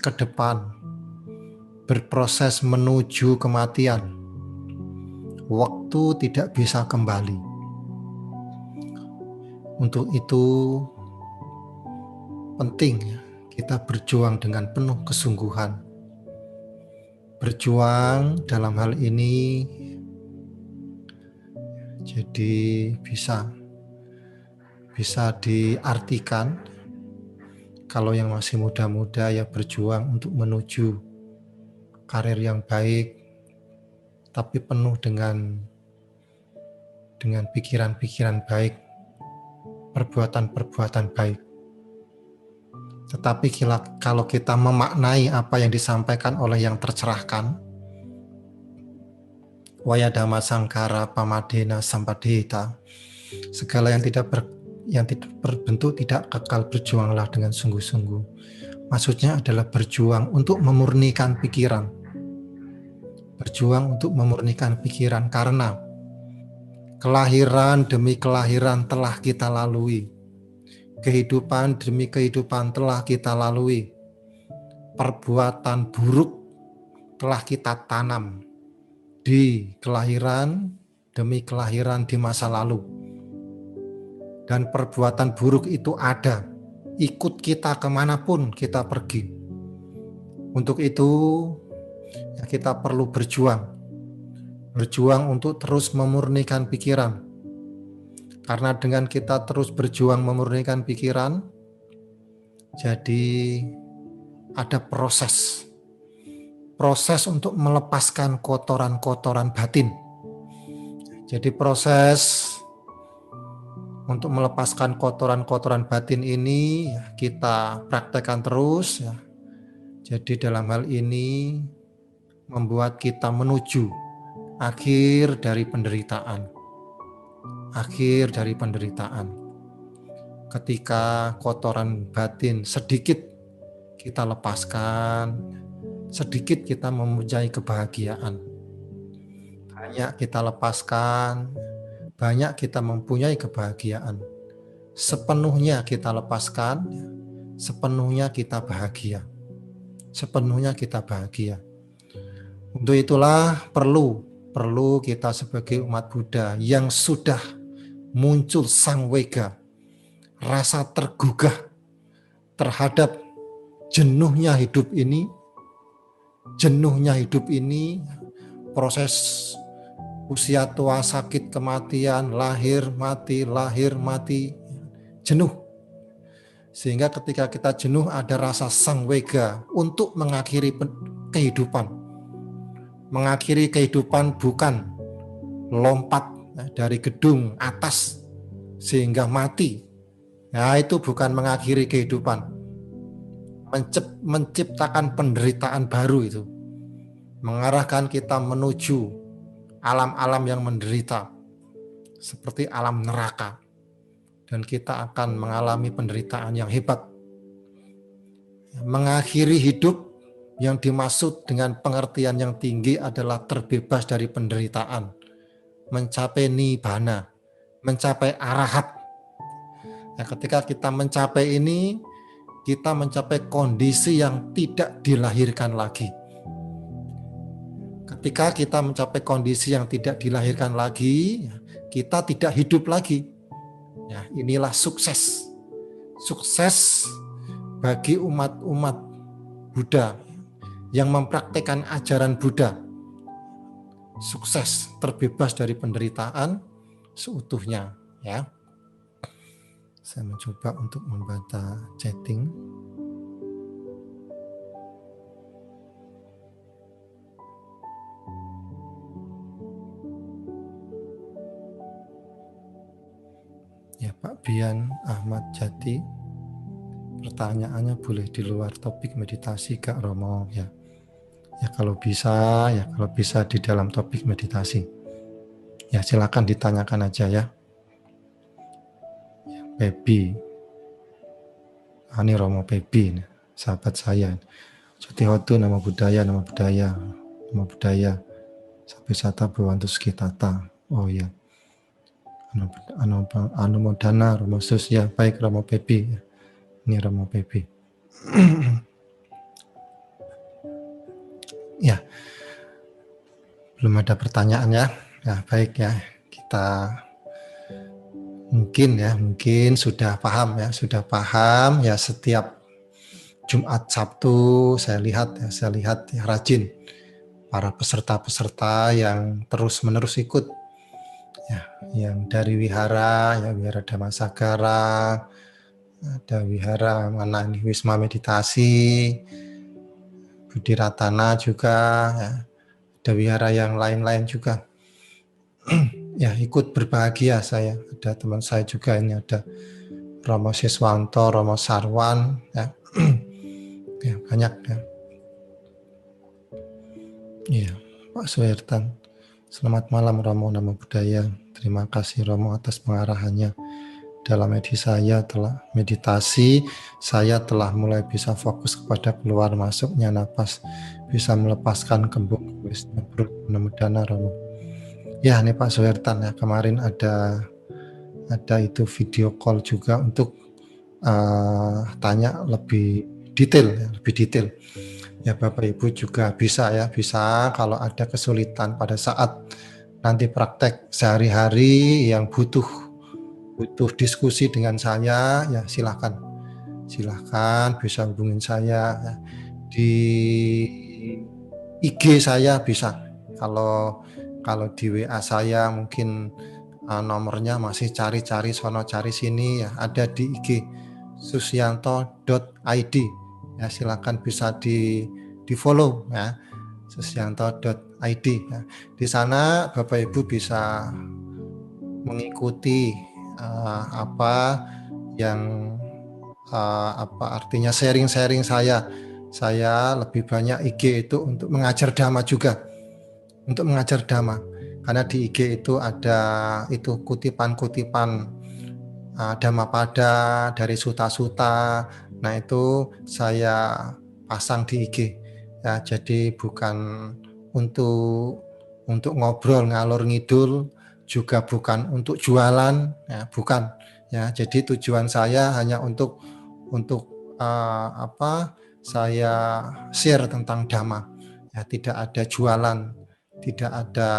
ke depan, berproses menuju kematian. Waktu tidak bisa kembali. Untuk itu penting ya, kita berjuang dengan penuh kesungguhan. Berjuang dalam hal ini jadi bisa diartikan kalau yang masih muda-muda ya berjuang untuk menuju karir yang baik, tapi penuh dengan pikiran-pikiran baik, perbuatan-perbuatan baik. Tetapi kalau kita memaknai apa yang disampaikan oleh yang tercerahkan, Wayadhamma Sangkara Pamadena Sampadhita, segala yang tidak berbentuk tidak kekal, berjuanglah dengan sungguh-sungguh. Maksudnya adalah berjuang untuk memurnikan pikiran. Berjuang untuk memurnikan pikiran karena kelahiran demi kelahiran telah kita lalui. Kehidupan demi kehidupan telah kita lalui. Perbuatan buruk telah kita tanam di kelahiran demi kelahiran di masa lalu. Dan perbuatan buruk itu ada, ikut kita kemanapun kita pergi. Untuk itu, ya kita perlu berjuang. Berjuang untuk terus memurnikan pikiran. Karena dengan kita terus berjuang memurnikan pikiran, jadi ada proses untuk melepaskan kotoran-kotoran batin. Jadi proses untuk melepaskan kotoran-kotoran batin ini kita praktekkan terus ya. Jadi dalam hal ini membuat kita menuju akhir dari penderitaan. Akhir dari penderitaan. Ketika kotoran batin sedikit kita lepaskan, sedikit kita mempunyai kebahagiaan. Banyak kita lepaskan, banyak kita mempunyai kebahagiaan. Sepenuhnya kita lepaskan, sepenuhnya kita bahagia. Sepenuhnya kita bahagia. Untuk itulah perlu kita sebagai umat Buddha yang sudah muncul sangwega, rasa tergugah terhadap jenuhnya hidup ini, proses usia tua, sakit, kematian, lahir, mati, jenuh. Sehingga ketika kita jenuh ada rasa sangwega untuk mengakhiri kehidupan. Mengakhiri kehidupan bukan lompat dari gedung atas sehingga mati. Nah, itu bukan mengakhiri kehidupan. Menciptakan penderitaan baru itu. Mengarahkan kita menuju alam-alam yang menderita. Seperti alam neraka. Dan kita akan mengalami penderitaan yang hebat. Mengakhiri hidup yang dimaksud dengan pengertian yang tinggi adalah terbebas dari penderitaan. Mencapai nibbana, mencapai arahat. Nah, ketika kita mencapai ini, kita mencapai kondisi yang tidak dilahirkan lagi. Ketika kita mencapai kondisi yang tidak dilahirkan lagi, kita tidak hidup lagi. Ya, inilah sukses. Sukses bagi umat-umat Buddha yang mempraktikkan ajaran Buddha. Sukses, terbebas dari penderitaan seutuhnya, ya. Saya mencoba untuk membaca chatting. Ya, Pak Bian Ahmad Jati. Pertanyaannya boleh di luar topik meditasi Kak Romo ya. Ya kalau bisa di dalam topik meditasi. Ya silakan ditanyakan aja ya. Pebi. Ini Romo Pebi, sahabat saya. Jatihotu nama budaya. Sabisata Bhawantus Kitata. Oh ya. Anumodana Romo Sus ya, baik Romo Pebi. Ini Romo Pebi. Ya, belum ada pertanyaan ya. Ya baik ya, kita mungkin sudah paham ya, setiap Jumat Sabtu saya lihat ya rajin para peserta-peserta yang terus-menerus ikut ya, yang dari wihara Dhammasagara, ada wihara mana ini Wisma Meditasi, Budi Ratana juga ya, ada wihara yang lain-lain juga. Ya, ikut berbahagia saya. Ada teman saya juga ini, ada Romo Siswanto, Romo Sarwan ya. Ya, banyak ya. Iya, Pak Suhertan. Selamat malam Romo, Namo Buddhaya. Terima kasih Romo atas pengarahannya. Dalam meditasi, saya telah mulai bisa fokus kepada keluar masuknya napas, bisa melepaskan kembung perut, mudah-mudahan Romo. Ya, ini Pak Suhertan ya, kemarin ada itu video call juga untuk tanya lebih detail. Ya Bapak Ibu juga bisa kalau ada kesulitan pada saat nanti praktek sehari-hari yang butuh diskusi dengan saya, ya silahkan bisa hubungin saya ya. Di IG saya bisa, kalau di WA saya mungkin nomornya masih cari sono cari sini ya, ada di IG susyanto.id ya, silakan bisa di follow ya, susyanto.id ya. Di sana Bapak Ibu bisa mengikuti apa yang artinya sharing saya lebih banyak IG itu untuk mengajar Dhamma juga, karena di IG itu ada itu kutipan Dhammapada dari suta-suta. Nah itu saya pasang di IG ya, jadi bukan untuk ngobrol ngalor ngidul, juga bukan untuk jualan ya, bukan ya. Jadi tujuan saya hanya untuk saya share tentang Dhamma ya, tidak ada jualan, tidak ada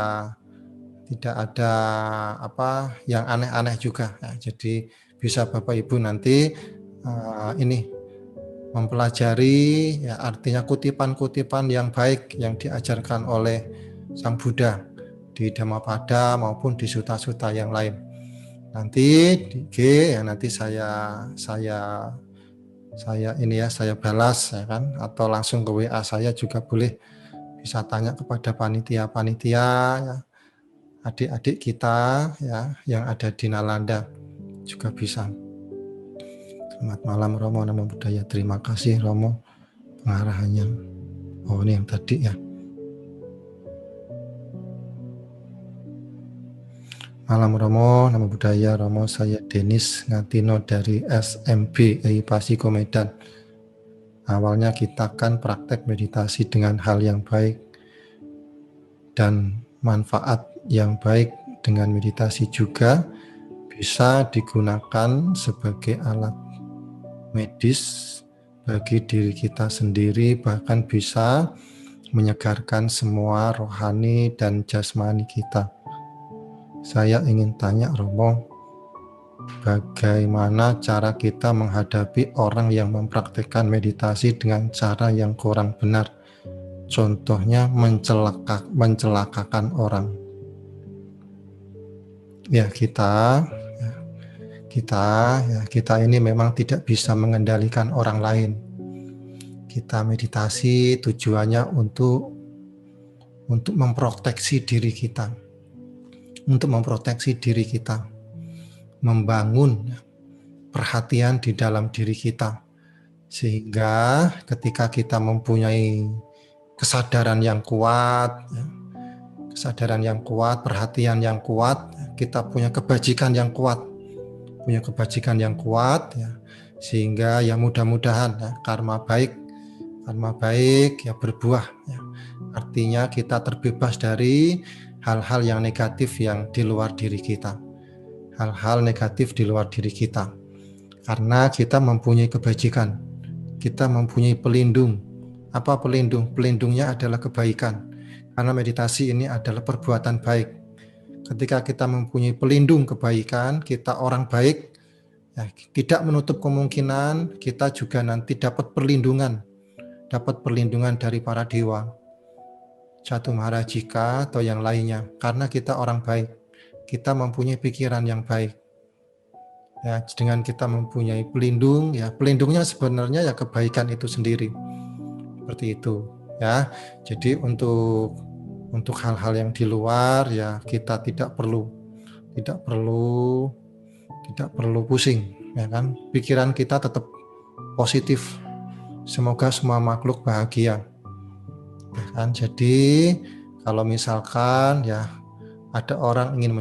yang aneh-aneh juga ya. Jadi bisa Bapak Ibu nanti ini mempelajari ya, artinya kutipan-kutipan yang baik yang diajarkan oleh Sang Buddha di Dhammapada maupun di suta-suta yang lain. Nanti di IG ya, nanti saya balas ya kan, atau langsung ke WA saya juga boleh, bisa tanya kepada panitia ya, adik-adik kita ya yang ada di Nalanda juga bisa. Selamat malam Romo, Namo Buddhaya. Terima kasih Romo pengarahannya. Oh ini yang tadi ya. Malam Romo, Namo Buddhaya. Romo, saya Denis Ngatino dari SMB Pasiko Medan. Awalnya kita kan praktek meditasi dengan hal yang baik dan manfaat yang baik dengan meditasi juga bisa digunakan sebagai alat medis bagi diri kita sendiri, bahkan bisa menyegarkan semua rohani dan jasmani kita. Saya ingin tanya Romo, bagaimana cara kita menghadapi orang yang mempraktikkan meditasi dengan cara yang kurang benar? Contohnya mencelakakan orang. Ya kita ini memang tidak bisa mengendalikan orang lain. Kita meditasi tujuannya untuk memproteksi diri kita, membangun perhatian di dalam diri kita, sehingga ketika kita mempunyai kesadaran yang kuat, perhatian yang kuat, kita punya kebajikan yang kuat ya, sehingga ya mudah-mudahan ya, karma baik ya berbuah ya. Artinya kita terbebas dari hal-hal yang negatif yang di luar diri kita, karena kita mempunyai kebajikan, kita mempunyai pelindung. Apa pelindungnya adalah kebaikan, karena meditasi ini adalah perbuatan baik. Ketika kita mempunyai pelindung kebaikan, kita orang baik, ya, tidak menutup kemungkinan kita juga nanti dapat perlindungan dari para dewa, Jatuh Maharajika atau yang lainnya, karena kita orang baik, kita mempunyai pikiran yang baik. Ya, dengan kita mempunyai pelindung, ya pelindungnya sebenarnya ya kebaikan itu sendiri, seperti itu, ya. Jadi untuk hal-hal yang di luar, ya kita tidak perlu pusing, ya kan? Pikiran kita tetap positif. Semoga semua makhluk bahagia, ya kan? Jadi kalau misalkan ya ada orang ingin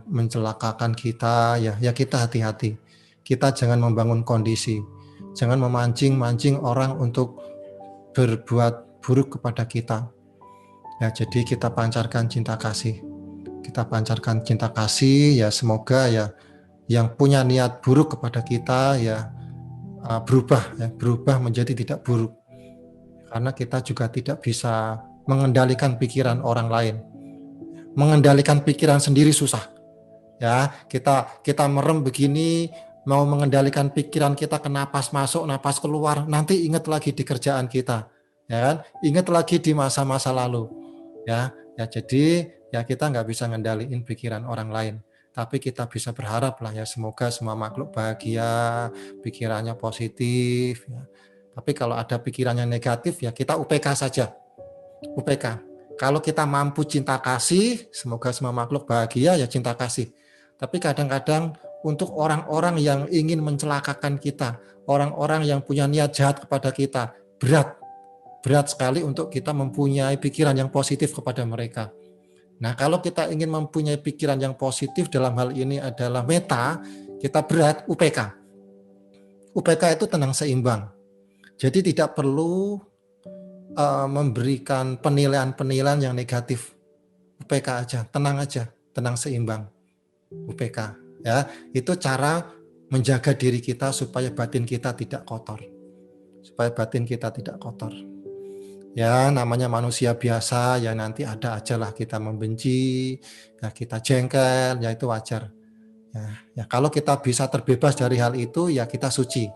mencelakakan kita, ya kita hati-hati. Kita jangan membangun kondisi, jangan memancing orang untuk berbuat buruk kepada kita. Ya, jadi kita pancarkan cinta kasih. Ya semoga ya yang punya niat buruk kepada kita ya berubah menjadi tidak buruk. Karena kita juga tidak bisa mengendalikan pikiran orang lain. Mengendalikan pikiran sendiri susah. Ya, kita merem begini, mau mengendalikan pikiran kita ke napas masuk, napas keluar, nanti ingat lagi di kerjaan kita, ya kan? Ingat lagi di masa-masa lalu, ya jadi ya kita nggak bisa ngendaliin pikiran orang lain, tapi kita bisa berharap lah ya semoga semua makhluk bahagia, pikirannya positif. Ya. Tapi kalau ada pikirannya negatif ya kita UPK saja, UPK. Kalau kita mampu cinta kasih, semoga semua makhluk bahagia ya cinta kasih. Tapi kadang-kadang untuk orang-orang yang ingin mencelakakan kita, orang-orang yang punya niat jahat kepada kita, berat sekali untuk kita mempunyai pikiran yang positif kepada mereka. Nah, kalau kita ingin mempunyai pikiran yang positif dalam hal ini adalah meta, kita berat UPK. UPK itu tenang seimbang. Jadi tidak perlu memberikan penilaian yang negatif. UPK aja, tenang seimbang. UPK, ya itu cara menjaga diri kita supaya batin kita tidak kotor. Ya namanya manusia biasa, ya nanti ada aja lah kita membenci, ya kita jengkel, ya itu wajar. Ya kalau kita bisa terbebas dari hal itu, ya kita suci.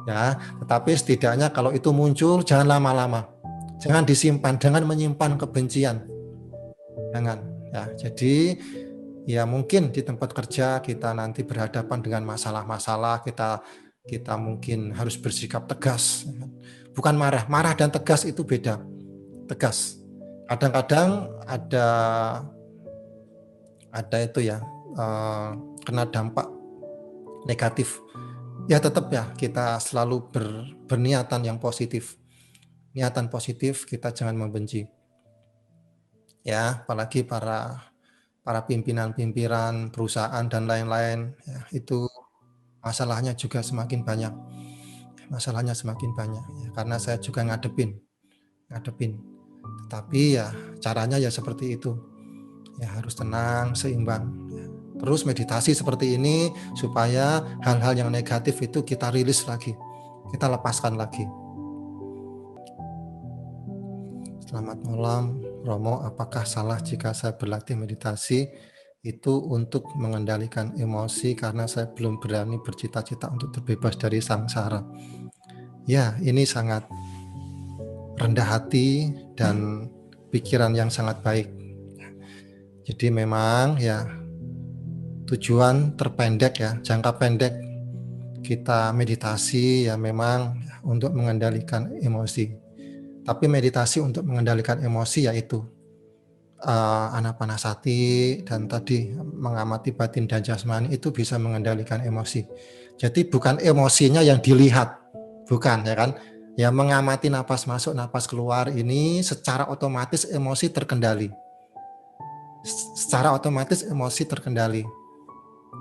Ya, tetapi setidaknya kalau itu muncul jangan lama-lama, jangan disimpan, jangan menyimpan kebencian, jangan. Ya, jadi ya mungkin di tempat kerja kita nanti berhadapan dengan masalah-masalah, kita mungkin harus bersikap tegas, bukan marah dan tegas itu beda. Tegas, kadang-kadang ada itu ya kena dampak negatif. Ya tetap ya kita selalu berniatan yang positif. Niatan positif, kita jangan membenci. Ya, apalagi para pimpinan perusahaan dan lain-lain, ya, itu masalahnya juga semakin banyak. Ya, karena saya juga ngadepin. Tetapi ya caranya ya seperti itu. Ya harus tenang, seimbang. Ya. Terus meditasi seperti ini supaya hal-hal yang negatif itu kita rilis lagi, kita lepaskan lagi. Selamat malam, Romo. Apakah salah jika saya berlatih meditasi itu untuk mengendalikan emosi karena saya belum berani bercita-cita untuk terbebas dari samsara? Ya, ini sangat rendah hati dan pikiran yang sangat baik. Jadi memang ya tujuan terpendek ya, jangka pendek kita meditasi ya memang untuk mengendalikan emosi. Tapi meditasi untuk mengendalikan emosi yaitu anapanasati dan tadi mengamati batin dan jasmani itu bisa mengendalikan emosi. Jadi bukan emosinya yang dilihat, bukan ya kan? Ya mengamati napas masuk, napas keluar ini secara otomatis emosi terkendali.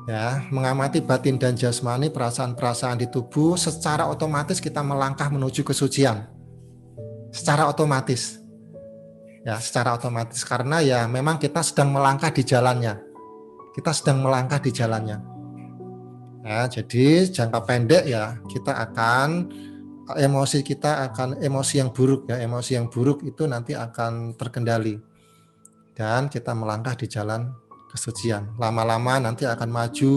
Ya, mengamati batin dan jasmani, perasaan-perasaan di tubuh, secara otomatis kita melangkah menuju kesucian. Secara otomatis. Ya, secara otomatis karena ya memang kita sedang melangkah di jalannya. Ya, jadi jangka pendek ya emosi yang buruk ya, emosi yang buruk itu nanti akan terkendali. dan kita melangkah di jalan kesucian. Lama-lama nanti akan maju,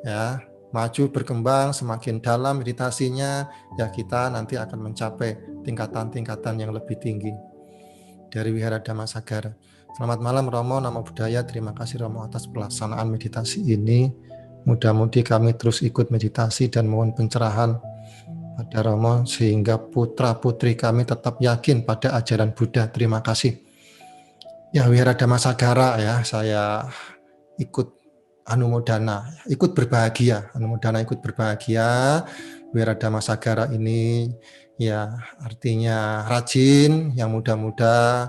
ya, maju berkembang semakin dalam meditasinya, ya kita nanti akan mencapai tingkatan-tingkatan yang lebih tinggi dari Wihara Dhammasagara. Selamat malam Romo, Namo Buddhaya. Terima kasih Romo atas pelaksanaan meditasi ini. Mudah-mudahan kami terus ikut meditasi dan mohon pencerahan pada Romo sehingga putra-putri kami tetap yakin pada ajaran Buddha. Terima kasih. Ya, Wihara Dhammasagara, ya, saya ikut anumodana, ikut berbahagia. Anumodana ikut berbahagia. Wihara Dhammasagara ini ya artinya rajin, yang muda-muda,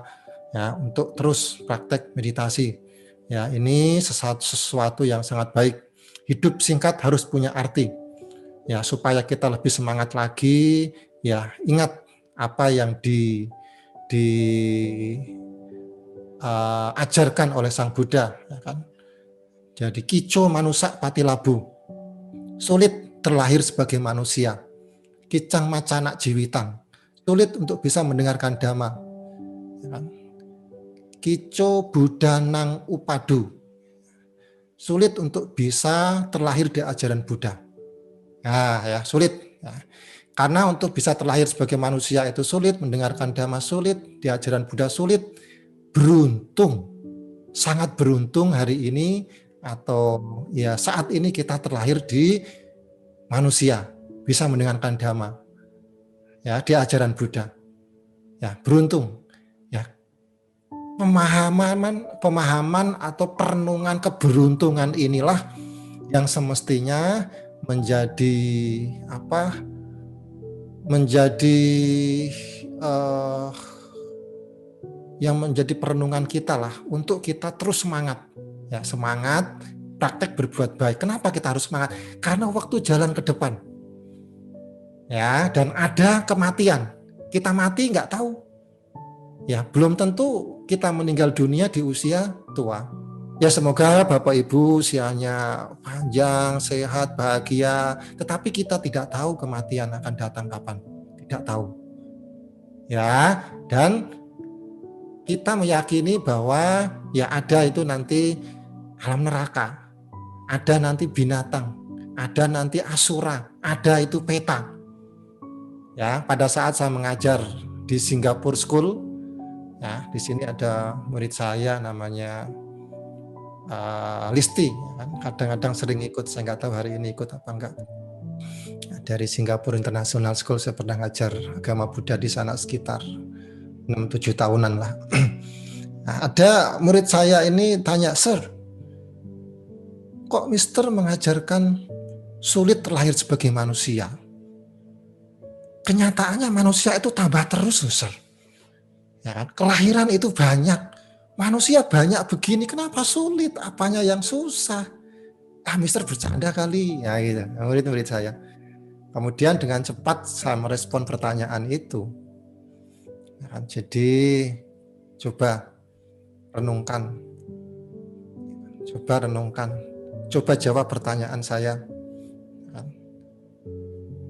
ya, untuk terus praktek meditasi. Ya, ini sesuatu yang sangat baik. Hidup singkat harus punya arti. Ya, supaya kita lebih semangat lagi, ya, ingat apa yang ajarkan oleh Sang Buddha, ya kan? Jadi kico manusak pati labu, sulit terlahir sebagai manusia. Kicang macana jiwitan, sulit untuk bisa mendengarkan dhamma. Ya kan? Kico budanang upadu, sulit untuk bisa terlahir di ajaran Buddha. Nah, ya, sulit. Nah, karena untuk bisa terlahir sebagai manusia itu sulit, mendengarkan dhamma sulit, di ajaran Buddha sulit. Beruntung, sangat beruntung hari ini atau ya saat ini kita terlahir di manusia, bisa mendengarkan dhamma, ya, di ajaran Buddha. Ya, beruntung. Ya, pemahaman atau perenungan keberuntungan inilah yang semestinya menjadi yang menjadi perenungan kita lah, untuk kita terus semangat, ya, semangat praktek berbuat baik. Kenapa kita harus semangat? Karena waktu jalan ke depan, ya, dan ada kematian. Kita mati nggak tahu, ya, belum tentu kita meninggal dunia di usia tua. Ya, semoga Bapak Ibu usianya panjang, sehat, bahagia. Tetapi kita tidak tahu kematian akan datang kapan. Tidak tahu. Ya, dan kita meyakini bahwa ya ada itu nanti alam neraka. Ada nanti binatang. Ada nanti asura. Ada itu peta. Ya, pada saat saya mengajar di Singapore School, ya, di sini ada murid saya namanya Listi, kan? Kadang-kadang sering ikut, saya nggak tahu hari ini ikut apa enggak. Dari Singapore International School, saya pernah ngajar agama Buddha di sana sekitar 6-7 tahunan lah. Nah, ada murid saya ini tanya, "Sir, kok Mister mengajarkan sulit terlahir sebagai manusia? Kenyataannya manusia itu tambah terus, Sir. Ya kan? Kelahiran itu banyak. Manusia banyak begini, kenapa sulit? Apanya yang susah?" Mister bercanda kali, ya gitu. Murid-murid saya. Kemudian dengan cepat saya merespon pertanyaan itu. Ya, jadi coba renungkan, coba jawab pertanyaan saya.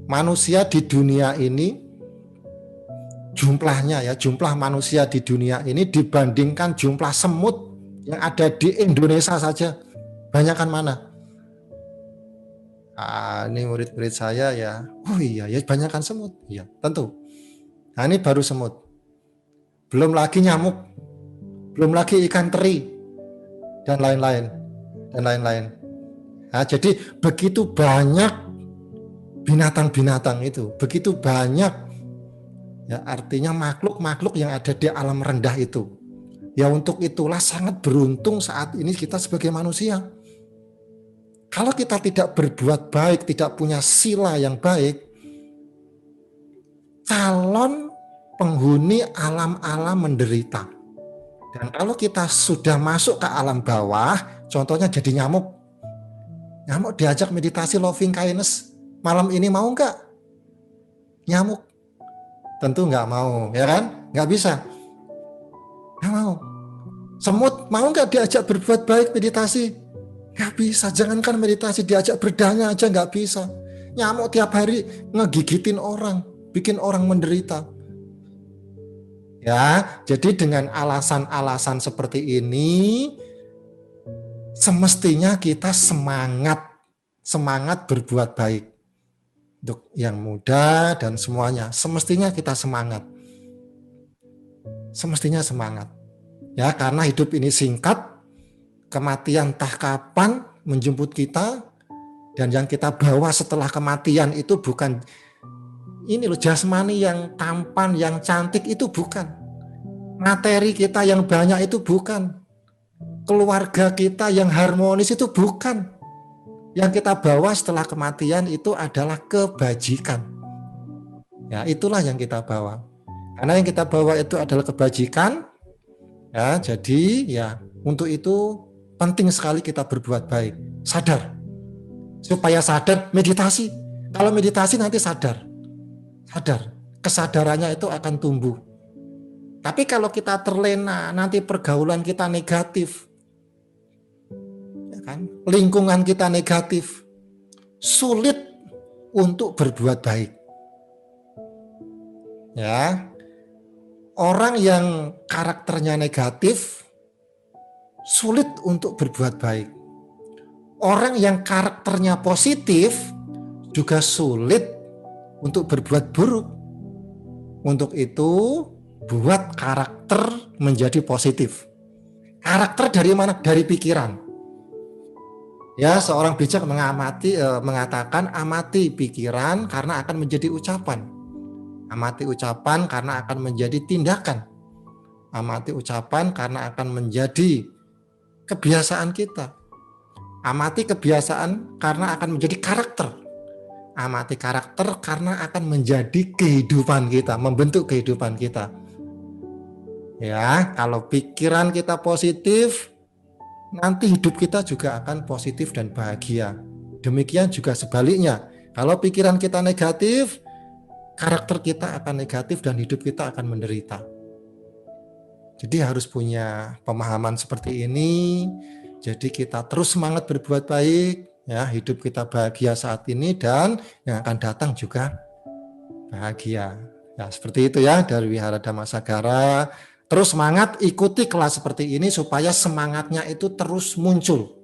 Manusia di dunia ini, jumlahnya, ya, jumlah manusia di dunia ini dibandingkan jumlah semut yang ada di Indonesia saja, banyakkan mana? Ini murid-murid saya, ya, oh iya, ya, banyakkan semut, iya, tentu. Nah, ini baru semut, belum lagi nyamuk, belum lagi ikan teri, dan lain-lain. Nah, jadi begitu banyak binatang-binatang itu, begitu banyak, ya, artinya makhluk-makhluk yang ada di alam rendah itu. Ya, untuk itulah sangat beruntung saat ini kita sebagai manusia. Kalau kita tidak berbuat baik, tidak punya sila yang baik, calon penghuni alam-alam menderita. Dan kalau kita sudah masuk ke alam bawah, contohnya jadi nyamuk. Nyamuk diajak meditasi loving kindness, malam ini mau enggak? Nyamuk tentu enggak mau, ya kan? Enggak bisa. Enggak mau. Semut mau enggak diajak berbuat baik meditasi? Enggak bisa. Jangankan meditasi, diajak berdanya aja enggak bisa. Nyamuk tiap hari ngegigitin orang, bikin orang menderita. Ya, jadi dengan alasan-alasan seperti ini, semestinya kita semangat berbuat baik untuk yang muda dan semuanya. Semestinya kita semangat. Ya, karena hidup ini singkat, kematian entah kapan menjemput kita, dan yang kita bawa setelah kematian itu bukan ini loh, jasmani yang tampan, yang cantik itu bukan. Materi kita yang banyak itu bukan. Keluarga kita yang harmonis itu bukan. Yang kita bawa setelah kematian itu adalah kebajikan. Ya, itulah yang kita bawa. Karena yang kita bawa itu adalah kebajikan. Ya, jadi ya untuk itu penting sekali kita berbuat baik. Sadar. Supaya sadar, meditasi. Kalau meditasi nanti sadar. Kesadarannya itu akan tumbuh. Tapi kalau kita terlena, nanti pergaulan kita negatif, ya kan? Lingkungan kita negatif, sulit untuk berbuat baik. Ya, orang yang karakternya negatif sulit untuk berbuat baik. Orang yang karakternya positif juga sulit untuk berbuat buruk. Untuk itu, buat karakter menjadi positif. Karakter dari mana? Dari pikiran. Ya, seorang bijak mengatakan amati pikiran karena akan menjadi ucapan. Amati ucapan karena akan menjadi tindakan. Amati ucapan karena akan menjadi kebiasaan kita. Amati kebiasaan karena akan menjadi karakter. Amati karakter karena akan menjadi kehidupan kita, membentuk kehidupan kita. Ya, kalau pikiran kita positif, nanti hidup kita juga akan positif dan bahagia. Demikian juga sebaliknya. Kalau pikiran kita negatif, karakter kita akan negatif dan hidup kita akan menderita. Jadi harus punya pemahaman seperti ini. Jadi kita terus semangat berbuat baik, ya, hidup kita bahagia saat ini dan yang akan datang juga bahagia. Ya, seperti itu ya dari Wihara Dhammasagara. Terus semangat, ikuti kelas seperti ini supaya semangatnya itu terus muncul.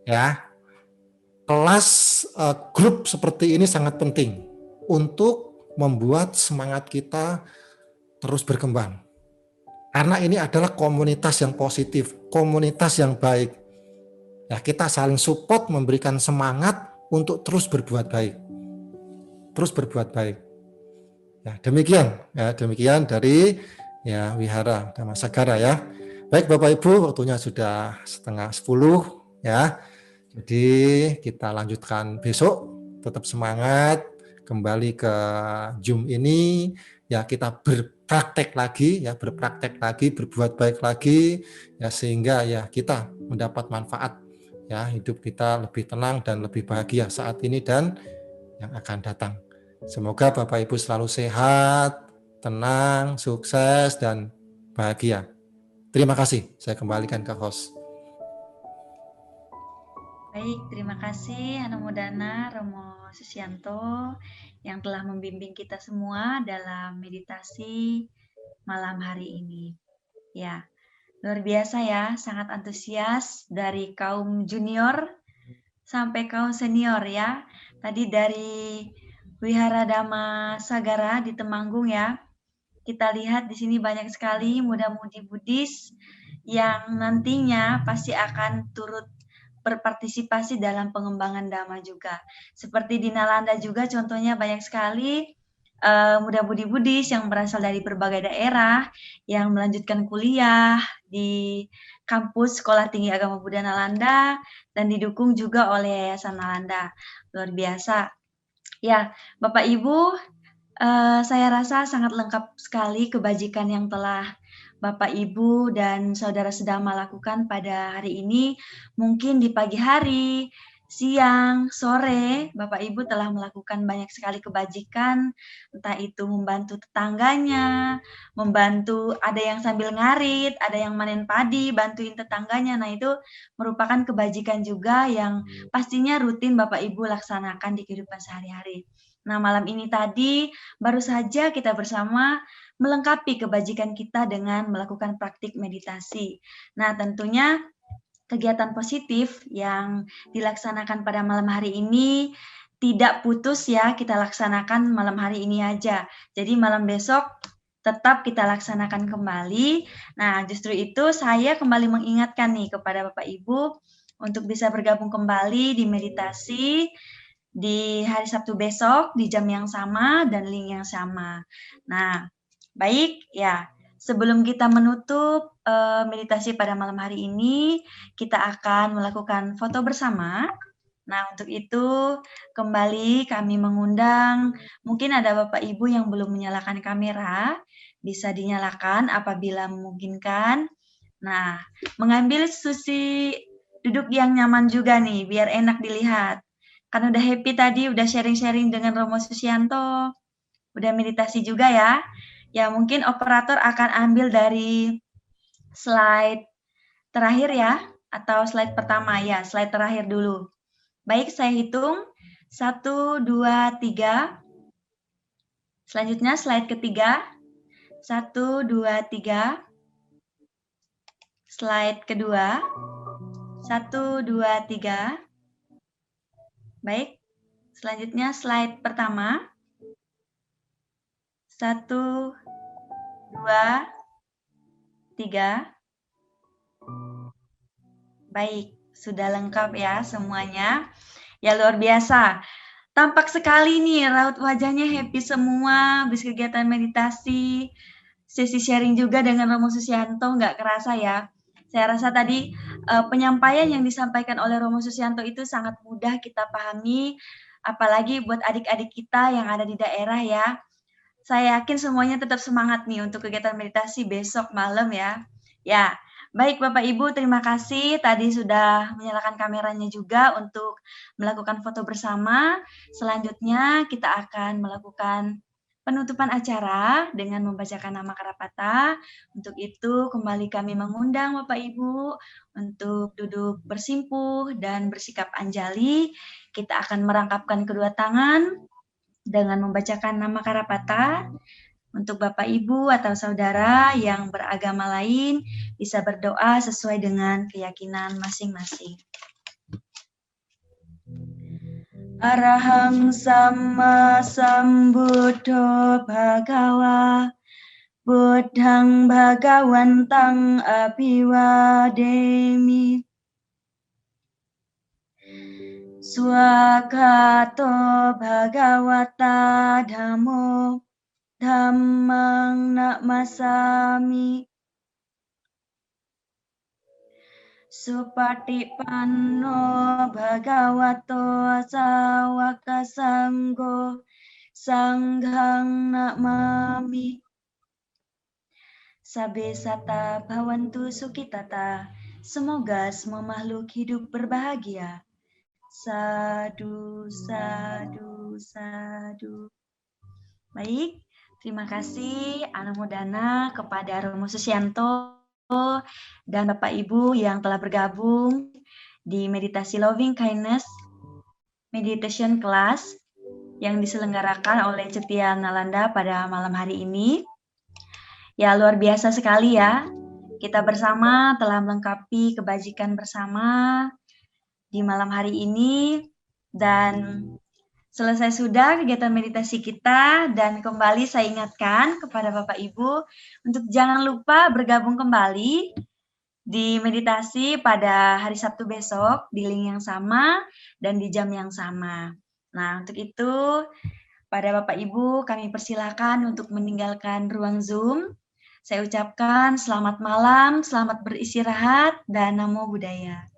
Ya. Kelas grup seperti ini sangat penting untuk membuat semangat kita terus berkembang. Karena ini adalah komunitas yang positif, komunitas yang baik. Ya, kita saling support, memberikan semangat untuk terus berbuat baik. Terus berbuat baik. Ya, demikian dari ya Wihara Dhammasagara ya. Baik Bapak Ibu, waktunya sudah 9:30 ya. Jadi kita lanjutkan besok, tetap semangat, kembali ke Zoom ini, ya kita berpraktek lagi, berbuat baik lagi, ya sehingga ya kita mendapat manfaat, ya hidup kita lebih tenang dan lebih bahagia saat ini dan yang akan datang. Semoga Bapak Ibu selalu sehat, tenang, sukses, dan bahagia. Terima kasih, saya kembalikan ke host. Baik, terima kasih Hanamudana Romo Susianto yang telah membimbing kita semua dalam meditasi malam hari ini. Ya, luar biasa ya, sangat antusias dari kaum junior sampai kaum senior ya. Tadi dari Wihara Dhammasagara di Temanggung ya. Kita lihat di sini banyak sekali muda-mudi Buddhis yang nantinya pasti akan turut berpartisipasi dalam pengembangan Dhamma juga. Seperti di Nalanda juga contohnya banyak sekali muda-mudi Buddhis yang berasal dari berbagai daerah yang melanjutkan kuliah di kampus Sekolah Tinggi Agama Buddha Nalanda dan didukung juga oleh Yayasan Nalanda. Luar biasa. Ya, Bapak Ibu, saya rasa sangat lengkap sekali kebajikan yang telah Bapak, Ibu, dan saudara sedang melakukan pada hari ini. Mungkin di pagi hari, siang, sore, Bapak Ibu telah melakukan banyak sekali kebajikan, entah itu membantu tetangganya, membantu ada yang sambil ngarit, ada yang manen padi, bantuin tetangganya. Nah, itu merupakan kebajikan juga yang pastinya rutin Bapak Ibu laksanakan di kehidupan sehari-hari. Nah, malam ini tadi baru saja kita bersama melengkapi kebajikan kita dengan melakukan praktik meditasi. Nah, tentunya kegiatan positif yang dilaksanakan pada malam hari ini tidak putus ya, kita laksanakan malam hari ini aja. Jadi malam besok tetap kita laksanakan kembali. Nah, justru itu saya kembali mengingatkan nih kepada Bapak Ibu untuk bisa bergabung kembali di meditasi di hari Sabtu besok di jam yang sama dan link yang sama. Nah, baik ya. Sebelum kita menutup meditasi pada malam hari ini, kita akan melakukan foto bersama. Nah, untuk itu kembali kami mengundang, mungkin ada Bapak Ibu yang belum menyalakan kamera, bisa dinyalakan apabila memungkinkan. Nah, mengambil posisi duduk yang nyaman juga nih, biar enak dilihat. Kan udah happy tadi, udah sharing-sharing dengan Romo Susianto, udah meditasi juga ya. Ya, mungkin operator akan ambil dari slide terakhir ya, atau slide pertama ya, slide terakhir dulu. Baik, saya hitung. 1, 2, 3. Selanjutnya slide ketiga. 1, 2, 3. Slide kedua. 1, 2, 3. Baik, selanjutnya slide pertama. 1, 2, 3. Baik, sudah lengkap ya semuanya. Ya luar biasa. Tampak sekali nih raut wajahnya happy semua, habis kegiatan meditasi, sesi sharing juga dengan Romo Susianto, nggak kerasa ya. Saya rasa tadi penyampaian yang disampaikan oleh Romo Susianto itu sangat mudah kita pahami, apalagi buat adik-adik kita yang ada di daerah ya. Saya yakin semuanya tetap semangat nih untuk kegiatan meditasi besok malam ya. Ya, baik Bapak Ibu, terima kasih tadi sudah menyalakan kameranya juga untuk melakukan foto bersama. Selanjutnya kita akan melakukan penutupan acara dengan membacakan nama Karapata. Untuk itu kembali kami mengundang Bapak Ibu untuk duduk bersimpuh dan bersikap anjali. Kita akan merangkapkan kedua tangan dengan membacakan nama Karapata. Untuk Bapak, Ibu, atau saudara yang beragama lain bisa berdoa sesuai dengan keyakinan masing-masing. Arahang Sama Sambuddho Bhagawa Buddhang Bhagawantang Abhiwademi Swagato Bhagawata Dhammo Dhammang Namasami Supatipanno Bhagavato Sawaka Sanggo Sanghang Namami Sabe Sata Bhavantu Sukitata. Semoga semua makhluk hidup berbahagia. Sadu, sadu, sadu. Baik, terima kasih Anumodana kepada Romo Susianto dan Bapak Ibu yang telah bergabung di Meditasi Loving Kindness Meditation Class yang diselenggarakan oleh Cetia Nalanda pada malam hari ini. Ya, luar biasa sekali ya. Kita bersama telah melengkapi kebajikan bersama di malam hari ini dan selesai sudah kegiatan meditasi kita dan kembali saya ingatkan kepada Bapak Ibu untuk jangan lupa bergabung kembali di meditasi pada hari Sabtu besok di link yang sama dan di jam yang sama. Nah, untuk itu pada Bapak Ibu kami persilakan untuk meninggalkan ruang Zoom. Saya ucapkan selamat malam, selamat beristirahat, dan Namo Buddhaya.